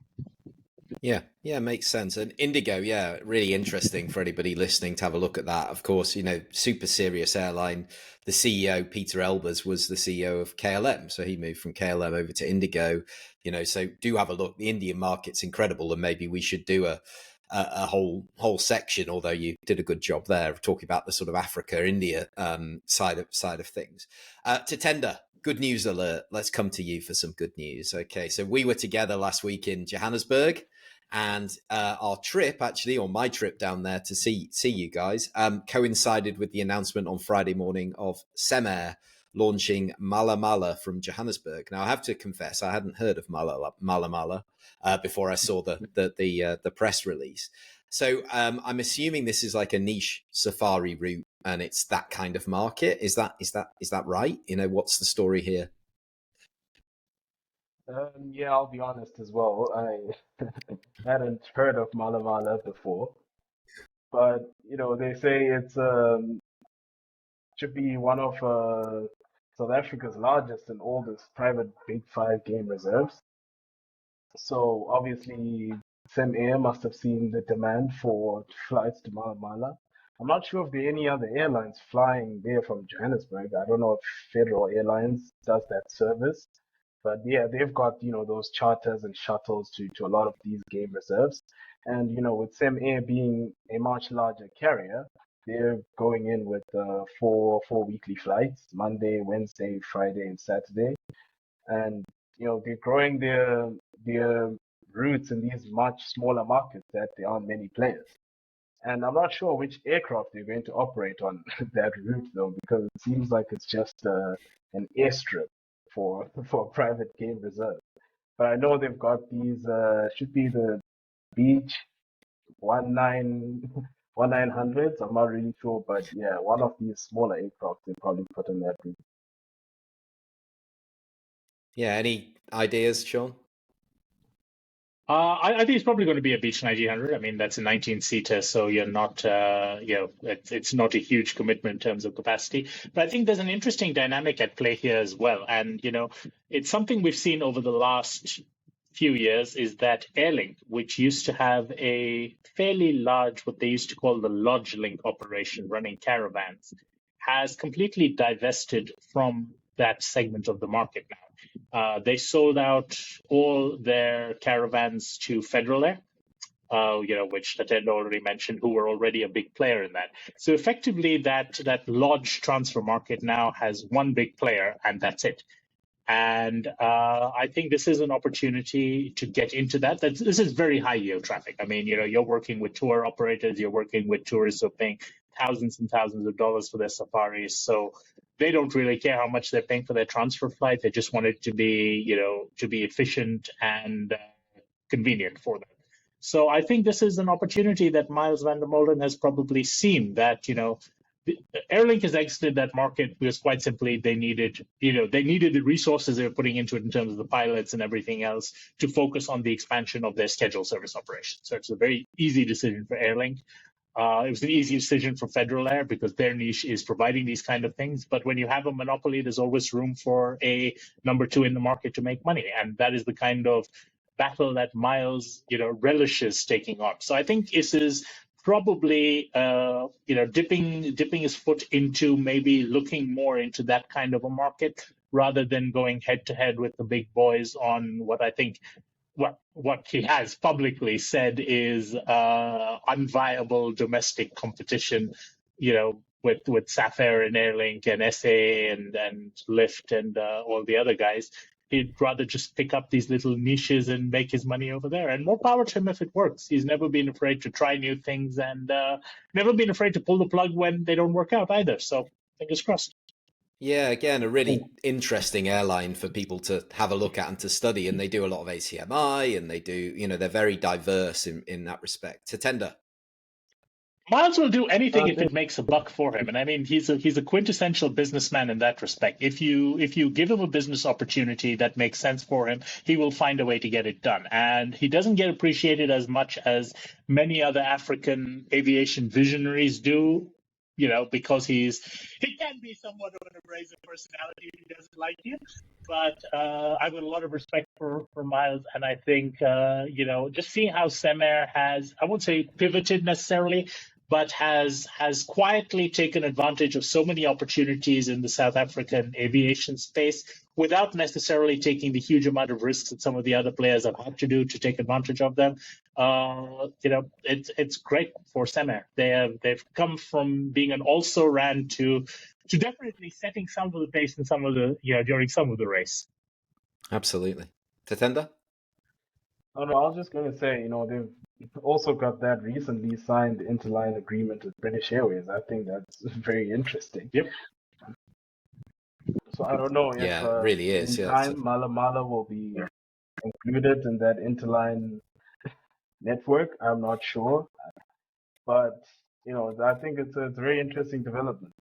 Yeah, makes sense. And Indigo, really interesting for anybody listening to have a look at that. Of course, super serious airline. The CEO, Peter Elbers, was the CEO of KLM. So he moved from KLM over to Indigo, so do have a look. The Indian market's incredible, and maybe we should do a whole section, although you did a good job there of talking about the sort of Africa, India side of things. Tatenda, good news alert. Let's come to you for some good news. Okay, so we were together last week in Johannesburg, and our trip, actually, or my trip down there to see you guys, coincided with the announcement on Friday morning of CemAir launching Mala Mala from Johannesburg. Now, I have to confess, I hadn't heard of Mala Mala before I saw the press release. So I'm assuming this is like a niche safari route, and it's that kind of market. Is that right? What's the story here? Yeah, I'll be honest as well. I hadn't heard of Mala Mala before, but they say it's should be one of South Africa's largest and oldest private Big Five game reserves. So obviously, CemAir must have seen the demand for flights to Mala Mala. I'm not sure if there are any other airlines flying there from Johannesburg. I don't know if Federal Airlines does that service. But yeah, they've got, those charters and shuttles to a lot of these game reserves. And, with CemAir being a much larger carrier, they're going in with four weekly flights, Monday, Wednesday, Friday, and Saturday. And, they're growing their routes in these much smaller markets that there aren't many players. And I'm not sure which aircraft they're going to operate on that route, though, because it seems like it's just an airstrip for private game reserve. But I know they've got these should be the Beach 1900s. I'm not really sure, but yeah, one of these smaller aircraft they probably put in that route. Yeah, any ideas, Sean? I think it's probably going to be a Beach 1900. I mean, that's a 19-seater, so you're not, it's not a huge commitment in terms of capacity. But I think there's an interesting dynamic at play here as well. And, it's something we've seen over the last few years is that Airlink, which used to have a fairly large, what they used to call the Lodge Link operation running caravans, has completely divested from that segment of the market now. They sold out all their caravans to Federal Air, which Tatenda already mentioned, who were already a big player in that. So effectively, that lodge transfer market now has one big player, and that's it. And I think this is an opportunity to get into that. This is very high yield traffic. I mean, you're working with tour operators, you're working with tourists who are paying thousands and thousands of dollars for their safaris. So they don't really care how much they're paying for their transfer flight. They just want it to be, to be efficient and convenient for them. So I think this is an opportunity that Miles van der Molen has probably seen that, Airlink has exited that market because quite simply they needed the resources they were putting into it in terms of the pilots and everything else to focus on the expansion of their scheduled service operations. So it's a very easy decision for Airlink. It was an easy decision for Federal Air because their niche is providing these kind of things. But when you have a monopoly, there's always room for a number two in the market to make money. And that is the kind of battle that Miles, relishes taking on. So I think this is probably, dipping his foot into maybe looking more into that kind of a market rather than going head to head with the big boys on what I think what he has publicly said is unviable domestic competition, with SAFAir and Airlink and SA and Lyft and all the other guys. He'd rather just pick up these little niches and make his money over there. And more power to him if it works. He's never been afraid to try new things and never been afraid to pull the plug when they don't work out either. So fingers crossed. Yeah, again, a really interesting airline for people to have a look at and to study. And they do a lot of ACMI and they do, they're very diverse in that respect. Tatenda. Miles will do anything if They- it makes a buck for him, and I mean he's a quintessential businessman in that respect. If you give him a business opportunity that makes sense for him, he will find a way to get it done. And he doesn't get appreciated as much as many other African aviation visionaries do, because he can be somewhat of an abrasive personality if he doesn't like you. But I've got a lot of respect for Miles, and I think just seeing how CemAir has, I won't say pivoted necessarily, but has quietly taken advantage of so many opportunities in the South African aviation space without necessarily taking the huge amount of risks that some of the other players have had to do to take advantage of them. It's great for CemAir. They've come from being an also-ran to definitely setting some of the pace in some of the during some of the race. Absolutely. Tatenda? Oh no, I was just going to say, they've also got that recently signed interline agreement with British Airways. I think that's very interesting. Yep. So I don't know if Yeah, it really is. in Yeah, time Mala Mala will be included in that interline network. I'm not sure, but I think it's a very interesting development.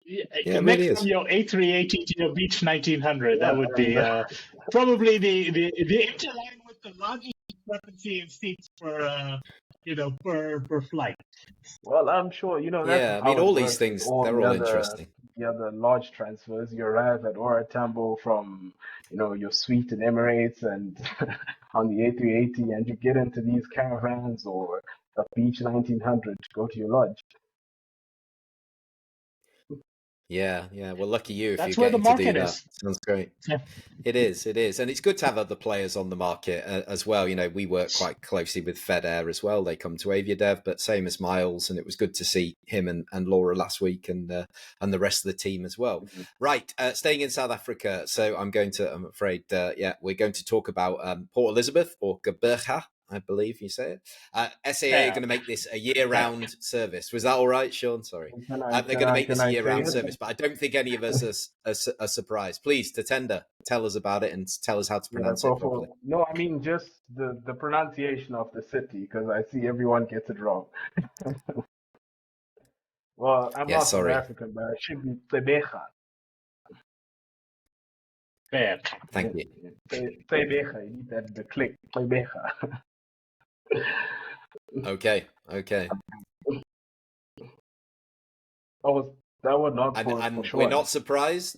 Yeah, it next really is. from your A380 to your Beach 1900, Yeah, that would be probably the interline with the largest discrepancy in seats per flight. Well, I'm sure that's Yeah, I how mean, it all works these things, with they're all interesting. the other large transfers. You arrive at Tambo from your suite in Emirates and on the A380, and you get into these caravans or a Beach 1900 to go to your lodge. Yeah. Well, lucky you if That's you're where the getting to do market that. is. Sounds great. Yeah. It is, and it's good to have other players on the market as well. We work quite closely with FedAir as well. They come to AviaDev, but same as Miles, and it was good to see him and Laura last week, and the rest of the team as well. Mm-hmm. Right, staying in South Africa. So I'm afraid, we're going to talk about Port Elizabeth, or Gqeberha, I believe you say it. SAA are going to make this a year-round service. Was that all right, Sean? Sorry. They're going to make this a year-round service, but I don't think any of us are surprised. Please, Tatenda, tell us about it and tell us how to pronounce it properly. No, I mean just the pronunciation of the city, because I see everyone gets it wrong. Well, I'm not South African, but it should be Gqeberha. Yeah. Thank you. Gqeberha, you need that click. Gqeberha. Okay. Oh, that was not And for we're not surprised.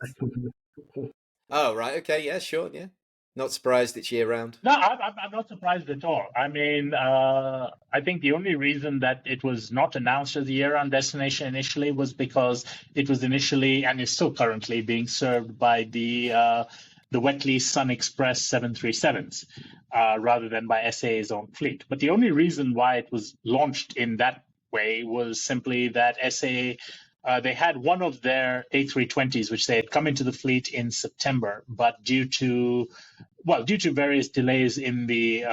Oh, right. Okay. Yeah, sure. Yeah. Not surprised it's year round. No, I'm not surprised at all. I mean, I think the only reason that it was not announced as a year-round destination initially was because it was initially, and is still currently, being served by the wet lease Sun Express 737s rather than by SAA's own fleet. But the only reason why it was launched in that way was simply that SAA, they had one of their A320s, which they had come into the fleet in September, but due to various delays in the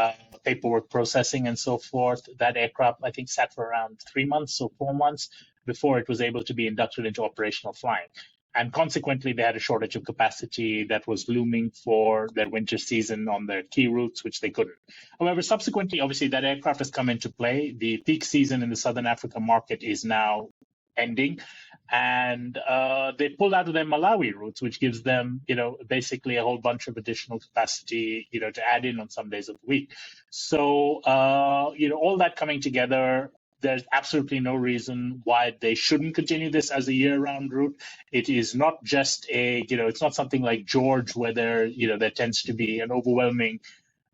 paperwork processing and so forth, that aircraft, I think, sat for around 3 months or 4 months before it was able to be inducted into operational flying. And consequently, they had a shortage of capacity that was looming for their winter season on their key routes, which they couldn't. However, subsequently, obviously, that aircraft has come into play. The peak season in the Southern Africa market is now ending, and they pulled out of their Malawi routes, which gives them, basically a whole bunch of additional capacity, to add in on some days of the week. So, all that coming together, there's absolutely no reason why they shouldn't continue this as a year-round route. It is not just it's not something like George where there tends to be an overwhelming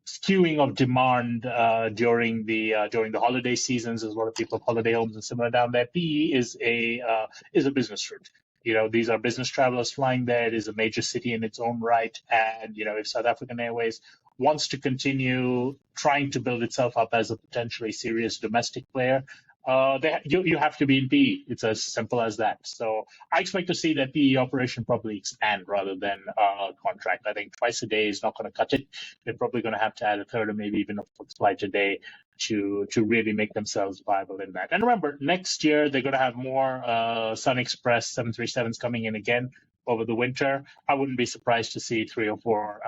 skewing of demand during the holiday seasons. There's a lot of people have holiday homes and similar down there. PE is a business route. These are business travelers flying there. It is a major city in its own right, and if South African Airways wants to continue trying to build itself up as a potentially serious domestic player, you have to be in PE. It's as simple as that. So I expect to see that PE operation probably expand rather than contract. I think twice a day is not going to cut it. They're probably going to have to add a third or maybe even a fourth flight a day to really make themselves viable in that. And remember, next year they're going to have more Sun Express 737s coming in again over the winter. I wouldn't be surprised to see 3 or 4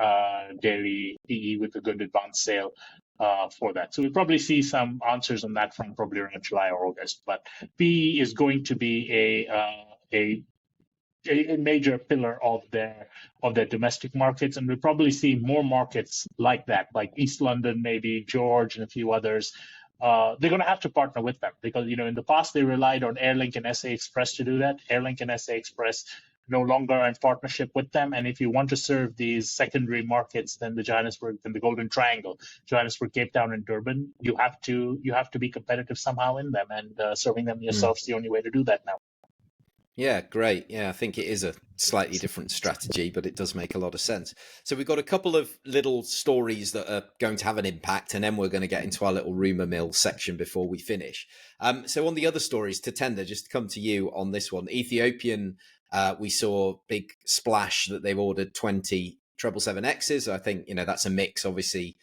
daily PE with a good advance sale for that. So we'll probably see some answers on that front probably around July or August. But PE is going to be a major pillar of their domestic markets, and we'll probably see more markets like that, like East London, maybe George, and a few others. They're going to have to partner with them because in the past they relied on Airlink and SA Express to do that. Airlink and SA Express no longer are in partnership with them, and if you want to serve these secondary markets, then the Johannesburg, then the Golden Triangle, Johannesburg, Cape Town, and Durban, you have to be competitive somehow in them, and serving them yourself is the only way to do that now. Yeah, great. Yeah, I think it is a slightly different strategy, but it does make a lot of sense. So we've got a couple of little stories that are going to have an impact, and then we're going to get into our little rumour mill section before we finish. So on the other stories, Tatenda, just to come to you on this one. Ethiopian, we saw big splash that they've ordered 20 777Xs. I think, that's a mix, obviously,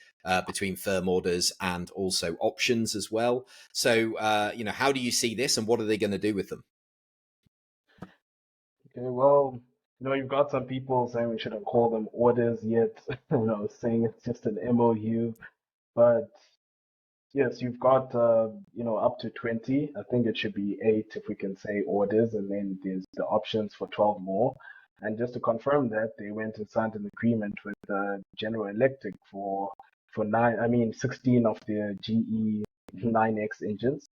between firm orders and also options as well. So, how do you see this, and what are they going to do with them? Okay, well, you've got some people saying we shouldn't call them orders yet, saying it's just an MOU. But yes, you've got, up to 20. I think it should be 8 if we can say orders, and then there's the options for 12 more. And just to confirm that, they went and signed an agreement with General Electric for 16 of their GE 9X engines.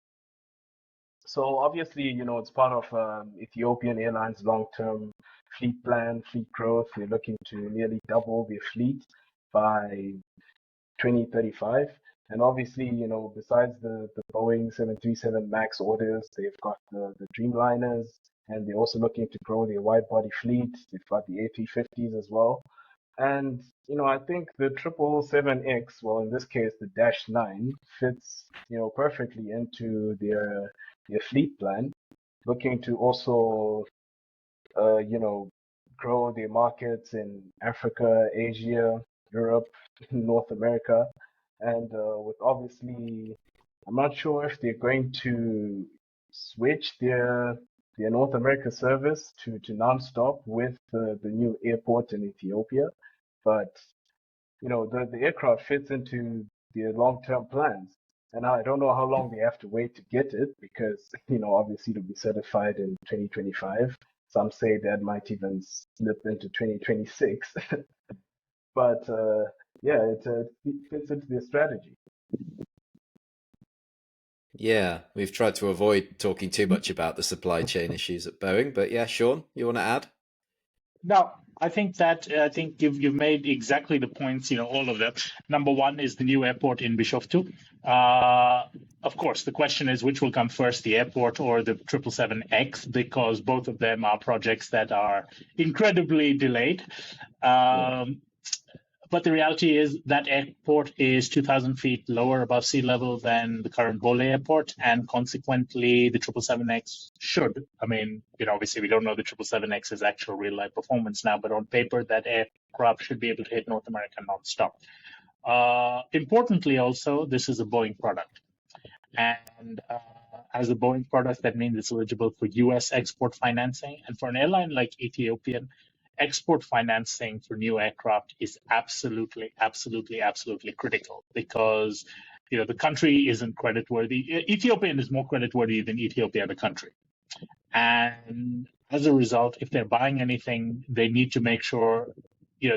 So obviously, it's part of Ethiopian Airlines' long-term fleet plan, fleet growth. They're looking to nearly double their fleet by 2035. And obviously, besides the Boeing 737 MAX orders, they've got the Dreamliners, and they're also looking to grow their wide-body fleet. They've got the A350s as well. And, I think the 777X, well, in this case, the Dash 9, fits, perfectly into their fleet plan, looking to also, grow their markets in Africa, Asia, Europe, North America. And with obviously, I'm not sure if they're going to switch their North America service to non-stop with the new airport in Ethiopia. But, the aircraft fits into their long-term plans. And I don't know how long they have to wait to get it because, obviously it'll be certified in 2025. Some say that might even slip into 2026. But, it fits into their strategy. Yeah, we've tried to avoid talking too much about the supply chain issues at Boeing, but yeah, Sean, you want to add? No, I think you've made exactly the points, all of them. Number one is the new airport in Bishoftu. Of course, the question is which will come first, the airport or the 777X, because both of them are projects that are incredibly delayed. But the reality is that airport is 2,000 feet lower above sea level than the current Bole airport, and consequently, the 777X should. Obviously, we don't know the 777X's actual real-life performance now, but on paper, that aircraft should be able to hit North America non-stop. Importantly, also, this is a Boeing product. And as a Boeing product, that means it's eligible for U.S. export financing. And for an airline like Ethiopian, export financing for new aircraft is absolutely critical because, the country isn't creditworthy. Ethiopian is more creditworthy than Ethiopia, the country. And as a result, if they're buying anything, they need to make sure,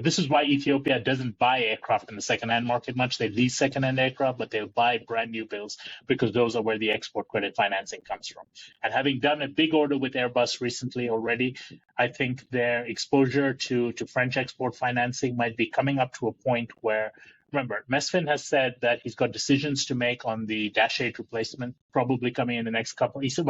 this is why Ethiopia doesn't buy aircraft in the secondhand market much. They lease secondhand aircraft, but they'll buy brand new builds because those are where the export credit financing comes from. And having done a big order with Airbus recently already, I think their exposure to French export financing might be coming up to a point where, remember, Mesfin has said that he's got decisions to make on the Dash 8 replacement, probably coming in the next couple. He said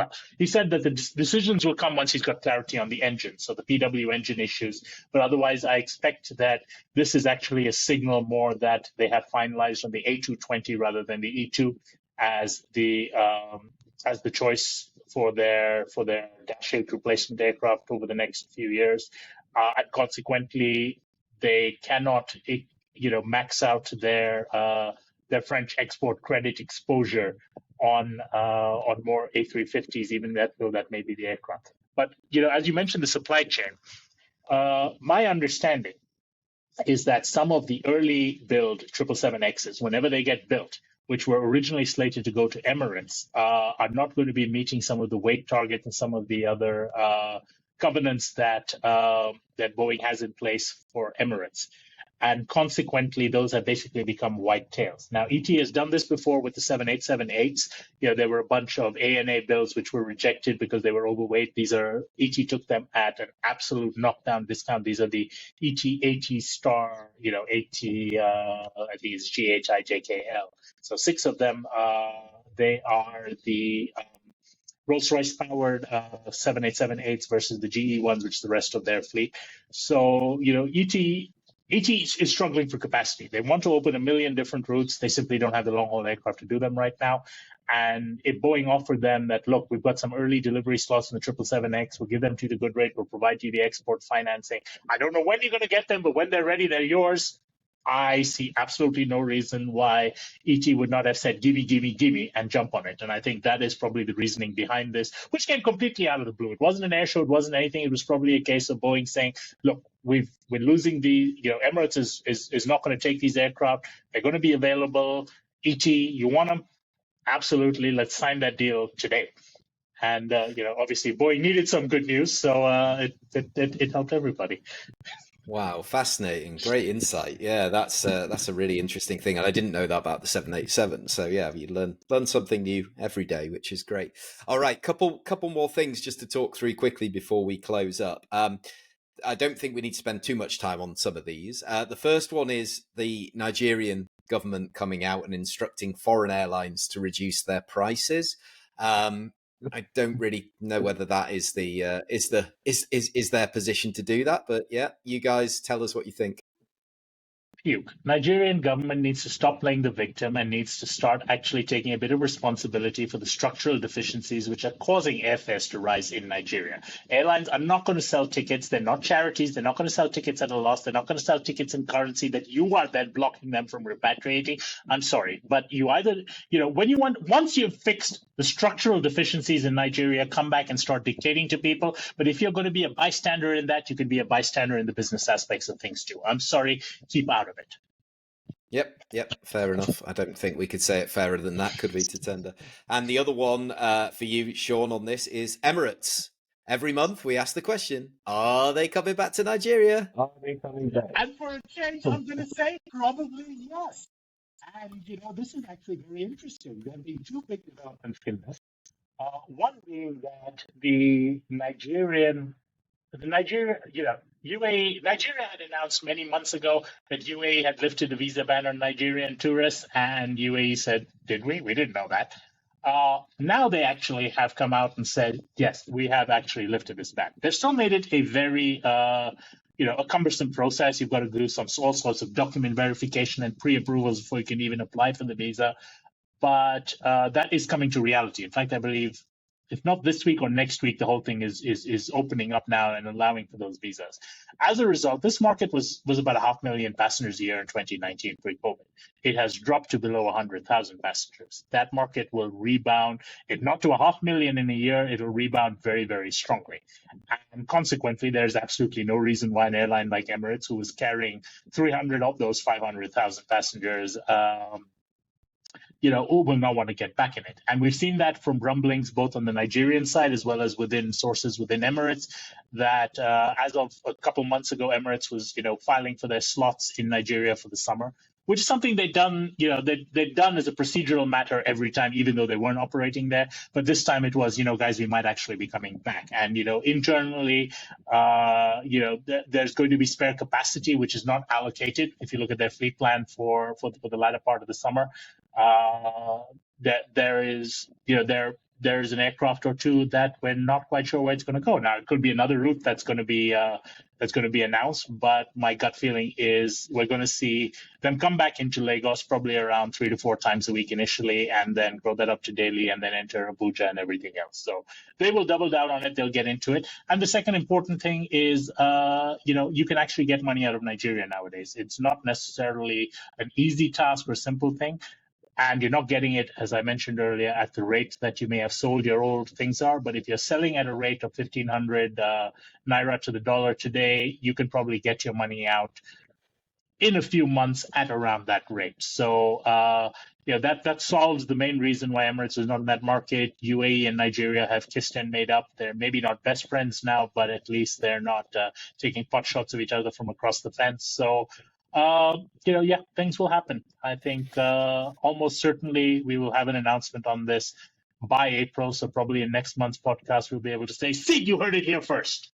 that the decisions will come once he's got clarity on the engine, so the PW engine issues. But otherwise, I expect that this is actually a signal more that they have finalized on the A220 rather than the E2 as the choice for their Dash 8 replacement aircraft over the next few years. And consequently, they cannot max out their French export credit exposure on more A350s, even though that may be the aircraft. But as you mentioned, the supply chain. My understanding is that some of the early build 777Xs, whenever they get built, which were originally slated to go to Emirates, are not going to be meeting some of the weight targets and some of the other covenants that that Boeing has in place for Emirates. And consequently, those have basically become white tails. Now, ET has done this before with the 787-8s. There were a bunch of ANA builds which were rejected because they were overweight. ET took them at an absolute knockdown discount. These are the ET star, AT, I think it's GHIJKL. So 6 of them, they are the Rolls-Royce powered 787-8s versus the GE ones, which is the rest of their fleet. So, ET is struggling for capacity. They want to open 1 million different routes. They simply don't have the long-haul aircraft to do them right now. And if Boeing offered them that, look, we've got some early delivery slots in the 777X, we'll give them to you at a good rate, we'll provide you the export financing. I don't know when you're going to get them, but when they're ready, they're yours. I see absolutely no reason why ET would not have said, gimme, gimme, gimme, and jump on it. And I think that is probably the reasoning behind this, which came completely out of the blue. It wasn't an air show. It wasn't anything. It was probably a case of Boeing saying, look, we're losing Emirates is not going to take these aircraft. They're going to be available. ET, you want them? Absolutely. Let's sign that deal today. And, obviously Boeing needed some good news. So it helped everybody. Wow, fascinating. Great insight. Yeah, that's a really interesting thing. And I didn't know that about the 787. So yeah, you learn something new every day, which is great. All right, couple more things just to talk through quickly before we close up. I don't think we need to spend too much time on some of these. The first one is the Nigerian government coming out and instructing foreign airlines to reduce their prices. I don't really know whether that is their position to do that, but yeah, you guys tell us what you think. Nigerian government needs to stop playing the victim and needs to start actually taking a bit of responsibility for the structural deficiencies which are causing airfares to rise in Nigeria. Airlines are not going to sell tickets. They're not charities. They're not going to sell tickets at a loss. They're not going to sell tickets in currency that you are then blocking them from repatriating. I'm sorry, but you either, once you've fixed the structural deficiencies in Nigeria, come back and start dictating to people. But if you're going to be a bystander in that, you can be a bystander in the business aspects of things too. I'm sorry, keep out of it. Yep, fair enough. I don't think we could say it fairer than that, could we, Tatenda? And the other one for you, Sean, on this is Emirates. Every month we ask the question, are they coming back to Nigeria? Are they coming back? And for a change, I'm going to say probably yes. And, this is actually very interesting. There have been 2 big developments in this. One being that Nigeria had announced many months ago that UAE had lifted the visa ban on Nigerian tourists, and UAE said, did we? We didn't know that. Now they actually have come out and said, yes, we have actually lifted this ban. They've still made it a very, a cumbersome process. You've got to do all sorts of document verification and pre-approvals before you can even apply for the visa. But that is coming to reality. In fact, I believe, if not this week or next week, the whole thing is opening up now and allowing for those visas. As a result, this market was about 500,000 passengers a year in 2019 pre-COVID. It has dropped to below 100,000 passengers. That market will rebound, if not to 500,000 in a year, it will rebound very, very strongly. And consequently, there's absolutely no reason why an airline like Emirates, who was carrying 300 of those 500,000 passengers, will not want to get back in it. And we've seen that from rumblings both on the Nigerian side as well as within sources within Emirates, that as of a couple months ago, Emirates was, filing for their slots in Nigeria for the summer, which is something they'd done, they'd done as a procedural matter every time, even though they weren't operating there. But this time it was, guys, we might actually be coming back. And, internally, there's going to be spare capacity, which is not allocated. If you look at their fleet plan for the latter part of the summer, that there is an aircraft or 2 that we're not quite sure where it's going to go. Now, it could be another route that's going to be announced, but my gut feeling is we're going to see them come back into Lagos probably around 3 to 4 times a week initially, and then grow that up to daily, and then enter Abuja and everything else. So they will double down on it. They'll get into it. And the second important thing is, you can actually get money out of Nigeria nowadays. It's not necessarily an easy task or simple thing. And you're not getting it, as I mentioned earlier, at the rate that you may have sold your old things are. But if you're selling at a rate of 1,500 naira to the dollar today, you can probably get your money out in a few months at around that rate. So, that solves the main reason why Emirates is not in that market. UAE and Nigeria have kissed and made up. They're maybe not best friends now, but at least they're not taking pot shots of each other from across the fence. So, things will happen. I think almost certainly we will have an announcement on this by April. So probably in next month's podcast, we'll be able to say, see, you heard it here first.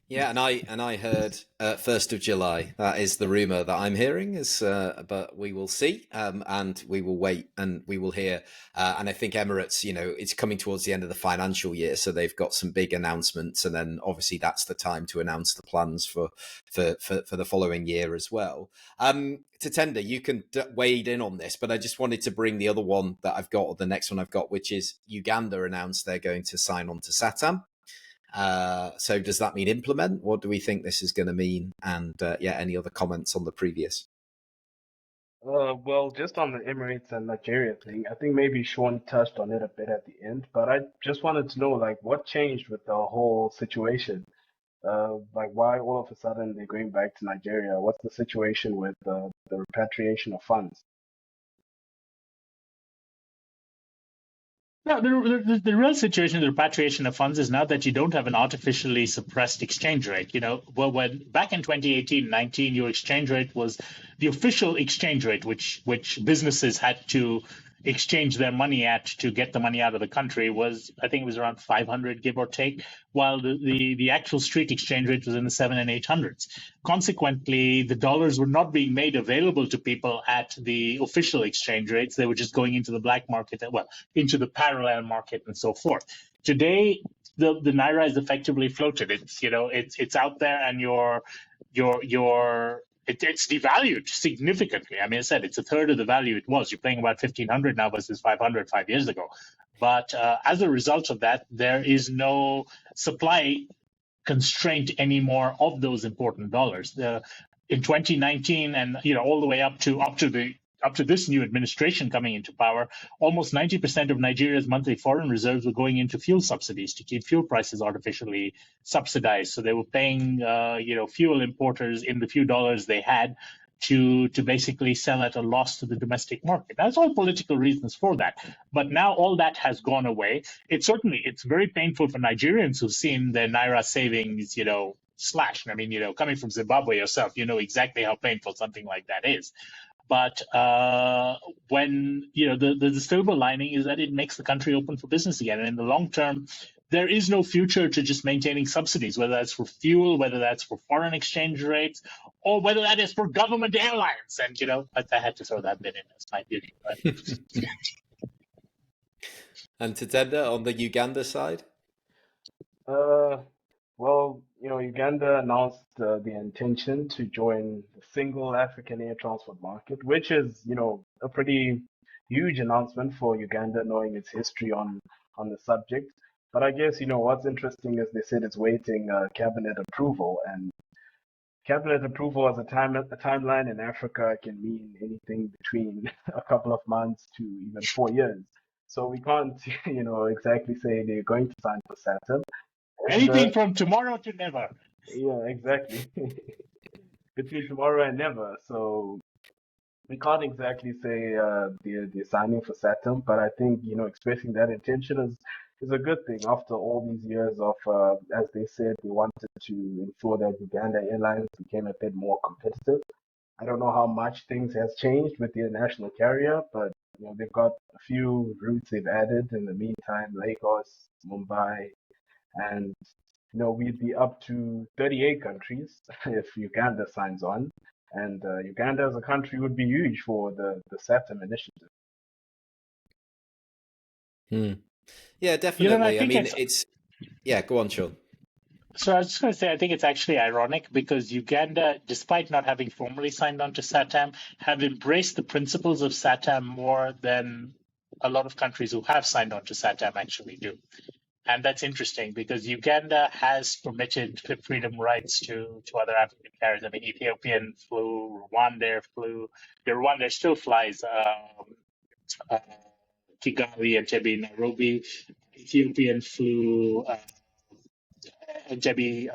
Yeah, and I heard 1st of July. That is the rumor that I'm hearing. But we will see, and we will wait, and we will hear. And I think Emirates, it's coming towards the end of the financial year, so they've got some big announcements, and then obviously that's the time to announce the plans for the following year as well. Tatenda, you can wade in on this, but I just wanted to bring the other one that I've got, or the next one I've got, which is Uganda announced they're going to sign on to SATAM. So does that mean implement? What do we think this is going to mean? And any other comments on the previous? Well, just on the Emirates and Nigeria thing, I think maybe Sean touched on it a bit at the end, but I just wanted to know, what changed with the whole situation? Why all of a sudden they're going back to Nigeria? What's the situation with the repatriation of funds? No, the real situation of the repatriation of funds is now that you don't have an artificially suppressed exchange rate. When back in 2018-19, your exchange rate was the official exchange rate, which businesses had to exchange their money at to get the money out of the country I think it was around 500, give or take, while the actual street exchange rate was in the 700s and 800s. Consequently, the dollars were not being made available to people at the official exchange rates. They were just going into the black market, into the parallel market and so forth. Today, the naira is effectively floated. It's out there, and it's devalued significantly. I mean, I said it's a third of the value it was. You're paying about 1,500 now versus 500 5 years ago. But as a result of that, there is no supply constraint anymore of those important dollars. In 2019, and all the way up to this new administration coming into power, almost 90% of Nigeria's monthly foreign reserves were going into fuel subsidies to keep fuel prices artificially subsidized. So they were paying, fuel importers in the few dollars they had to basically sell at a loss to the domestic market. That's all political reasons for that. But now all that has gone away. It's very painful for Nigerians who've seen their naira savings, slashed. I mean, coming from Zimbabwe yourself, you know exactly how painful something like that is. But when the silver lining is that it makes the country open for business again, and in the long term, there is no future to just maintaining subsidies, whether that's for fuel, whether that's for foreign exchange rates, or whether that is for government airlines. And I had to throw that bit in as my duty. And Tatenda, on the Uganda side? Well, Uganda announced the intention to join the single African air transport market, which is, a pretty huge announcement for Uganda, knowing its history on the subject. But I guess, what's interesting is they said it's waiting cabinet approval, and cabinet approval as a timeline in Africa can mean anything between a couple of months to even 4 years. So we can't, exactly say they're going to sign for SATAM. Anything from tomorrow to never. Yeah, exactly. Between tomorrow and never. So we can't exactly say they're signing for SATAM, but I think, expressing that intention is a good thing after all these years of, as they said, they wanted to ensure that Uganda Airlines became a bit more competitive. I don't know how much things has changed with their national carrier, but they've got a few routes they've added in the meantime, Lagos, Mumbai, and we'd be up to 38 countries if Uganda signs on, and Uganda as a country would be huge for the SATAM initiative. Yeah, definitely. I mean, go on, Sean. So I was just going to say, I think it's actually ironic because Uganda, despite not having formally signed on to SATAM, have embraced the principles of SATAM more than a lot of countries who have signed on to SATAM actually do. And that's interesting because Uganda has permitted freedom rights to other African carriers. I mean, Ethiopian flew, RwandAir flew. RwandAir still flies Kigali, Entebbe, Nairobi. Ethiopian flew Entebbe,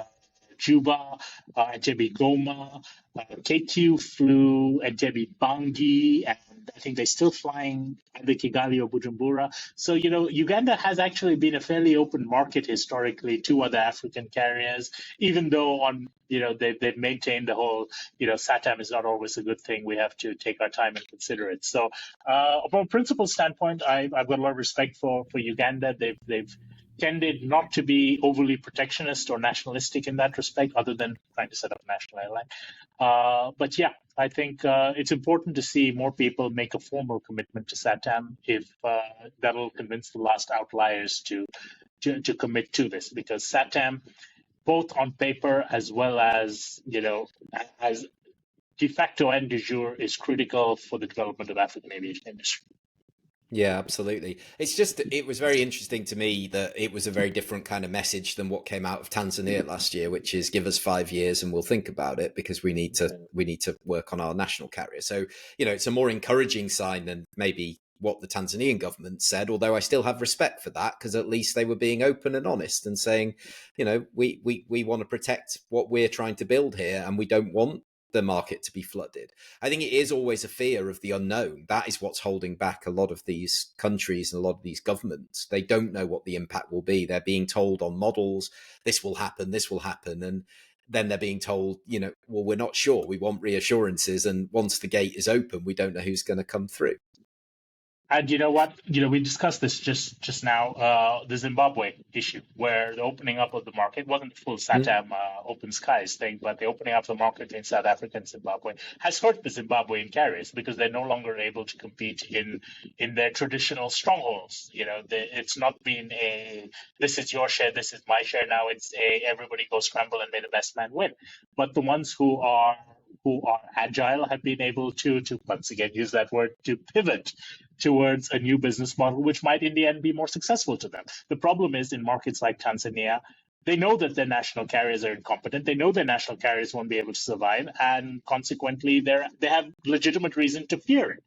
Juba, Entebbe Goma, KQ flew Entebbe Bangi, and I think they're still flying either Kigali or Bujumbura. So, Uganda has actually been a fairly open market historically to other African carriers, even though they've maintained the whole, SATAM is not always a good thing. We have to take our time and consider it. So from a principle standpoint, I've got a lot of respect for Uganda. They've tended not to be overly protectionist or nationalistic in that respect, other than trying to set up a national airline. But yeah, I think it's important to see more people make a formal commitment to SATAM if that'll convince the last outliers to commit to this, because SATAM, both on paper as well as as de facto and de jure, is critical for the development of African aviation industry. Yeah, absolutely. It's just, it was very interesting to me that it was a very different kind of message than what came out of Tanzania last year, which is give us 5 years and we'll think about it, because we need to work on our national carrier. So, it's a more encouraging sign than maybe what the Tanzanian government said, although I still have respect for that, because at least they were being open and honest and saying, we want to protect what we're trying to build here, and we don't want the market to be flooded. I think it is always a fear of the unknown. That is what's holding back a lot of these countries and a lot of these governments. They don't know what the impact will be. They're being told on models, this will happen. And then they're being told, well, we're not sure. We want reassurances. And once the gate is open, we don't know who's going to come through. And you know what? We discussed this just now, the Zimbabwe issue, where the opening up of the market wasn't full SATAM open skies thing, but the opening up of the market in South Africa and Zimbabwe has hurt the Zimbabwean carriers, because they're no longer able to compete in their traditional strongholds. It's not been this is your share, this is my share. Now it's everybody go scramble and may the best man win. But the ones who are agile have been able to once again use that word, to pivot towards a new business model, which might in the end be more successful to them. The problem is, in markets like Tanzania, they know that their national carriers are incompetent. They know their national carriers won't be able to survive, and consequently, they have legitimate reason to fear it.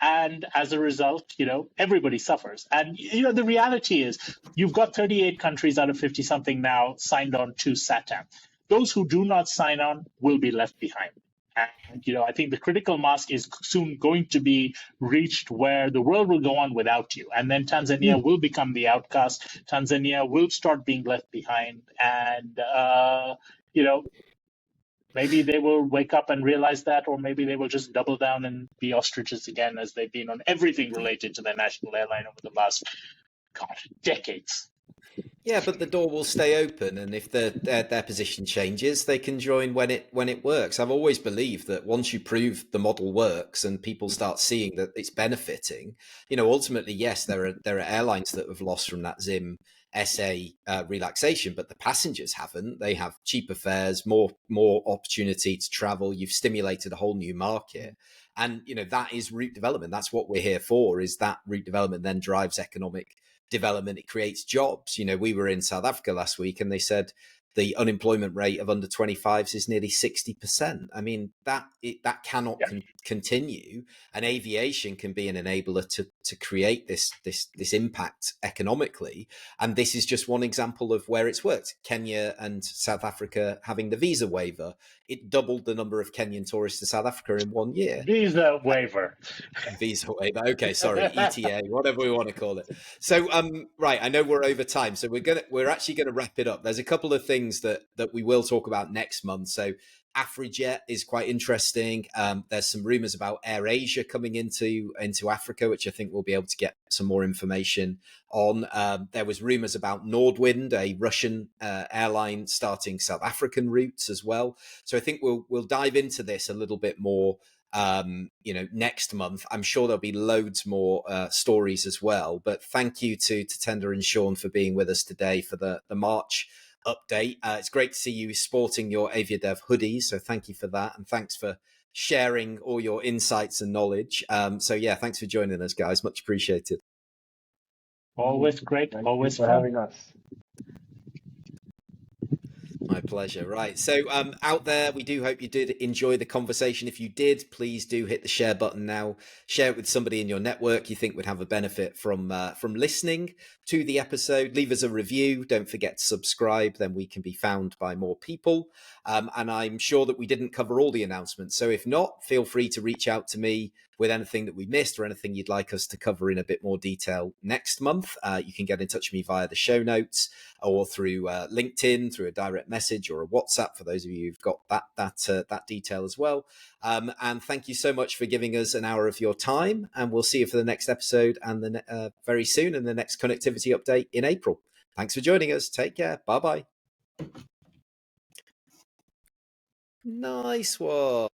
And as a result, everybody suffers. And, the reality is, you've got 38 countries out of 50-something now signed on to SATAM. Those who do not sign on will be left behind. And, I think the critical mass is soon going to be reached where the world will go on without you. And then Tanzania will become the outcast. Tanzania will start being left behind. And, maybe they will wake up and realize that, or maybe they will just double down and be ostriches again, as they've been on everything related to their national airline over the last, decades. Yeah, but the door will stay open, and if their position changes, they can join when it works. I've always believed that once you prove the model works and people start seeing that it's benefiting, ultimately, yes, there are airlines that have lost from that Zim SA relaxation, but the passengers haven't. They have cheaper fares, more opportunity to travel. You've stimulated a whole new market. And, that is route development. That's what we're here for, is that route development then drives economic development. It creates jobs. We were in South Africa last week, and they said the unemployment rate of under 25s is nearly 60%. I mean, that cannot continue. And aviation can be an enabler to create this impact economically. And this is just one example of where it's worked. Kenya and South Africa having the visa waiver, it doubled the number of Kenyan tourists to South Africa in 1 year. Visa waiver. Okay, sorry, ETA, whatever we want to call it. So, right, I know we're over time, so we're actually gonna wrap it up. There's a couple of things that we will talk about next month. So, Afrijet is quite interesting. There's some rumors about AirAsia coming into Africa, which I think we'll be able to get some more information on. There was rumors about Nordwind, a Russian airline, starting South African routes as well. So I think we'll dive into this a little bit more next month. I'm sure there'll be loads more stories as well. But thank you to Tatenda and Sean for being with us today for the March update. It's great to see you sporting your AviaDev hoodies, so thank you for that, and thanks for sharing all your insights and knowledge. So yeah, thanks for joining us, guys. Much appreciated. Always great. Always for fun. having us. My pleasure. Right. So out there, we do hope you did enjoy the conversation. If you did, please do hit the share button now. Share it with somebody in your network you think would have a benefit from listening to the episode. Leave us a review. Don't forget to subscribe. Then we can be found by more people. And I'm sure that we didn't cover all the announcements. So if not, feel free to reach out to me with anything that we missed or anything you'd like us to cover in a bit more detail next month. You can get in touch with me via the show notes or through LinkedIn, through a direct message or a WhatsApp for those of you who've got that detail as well. And thank you so much for giving us an hour of your time. And we'll see you for the next episode and very soon in the next connectivity update in April. Thanks for joining us. Take care. Bye-bye. Nice one.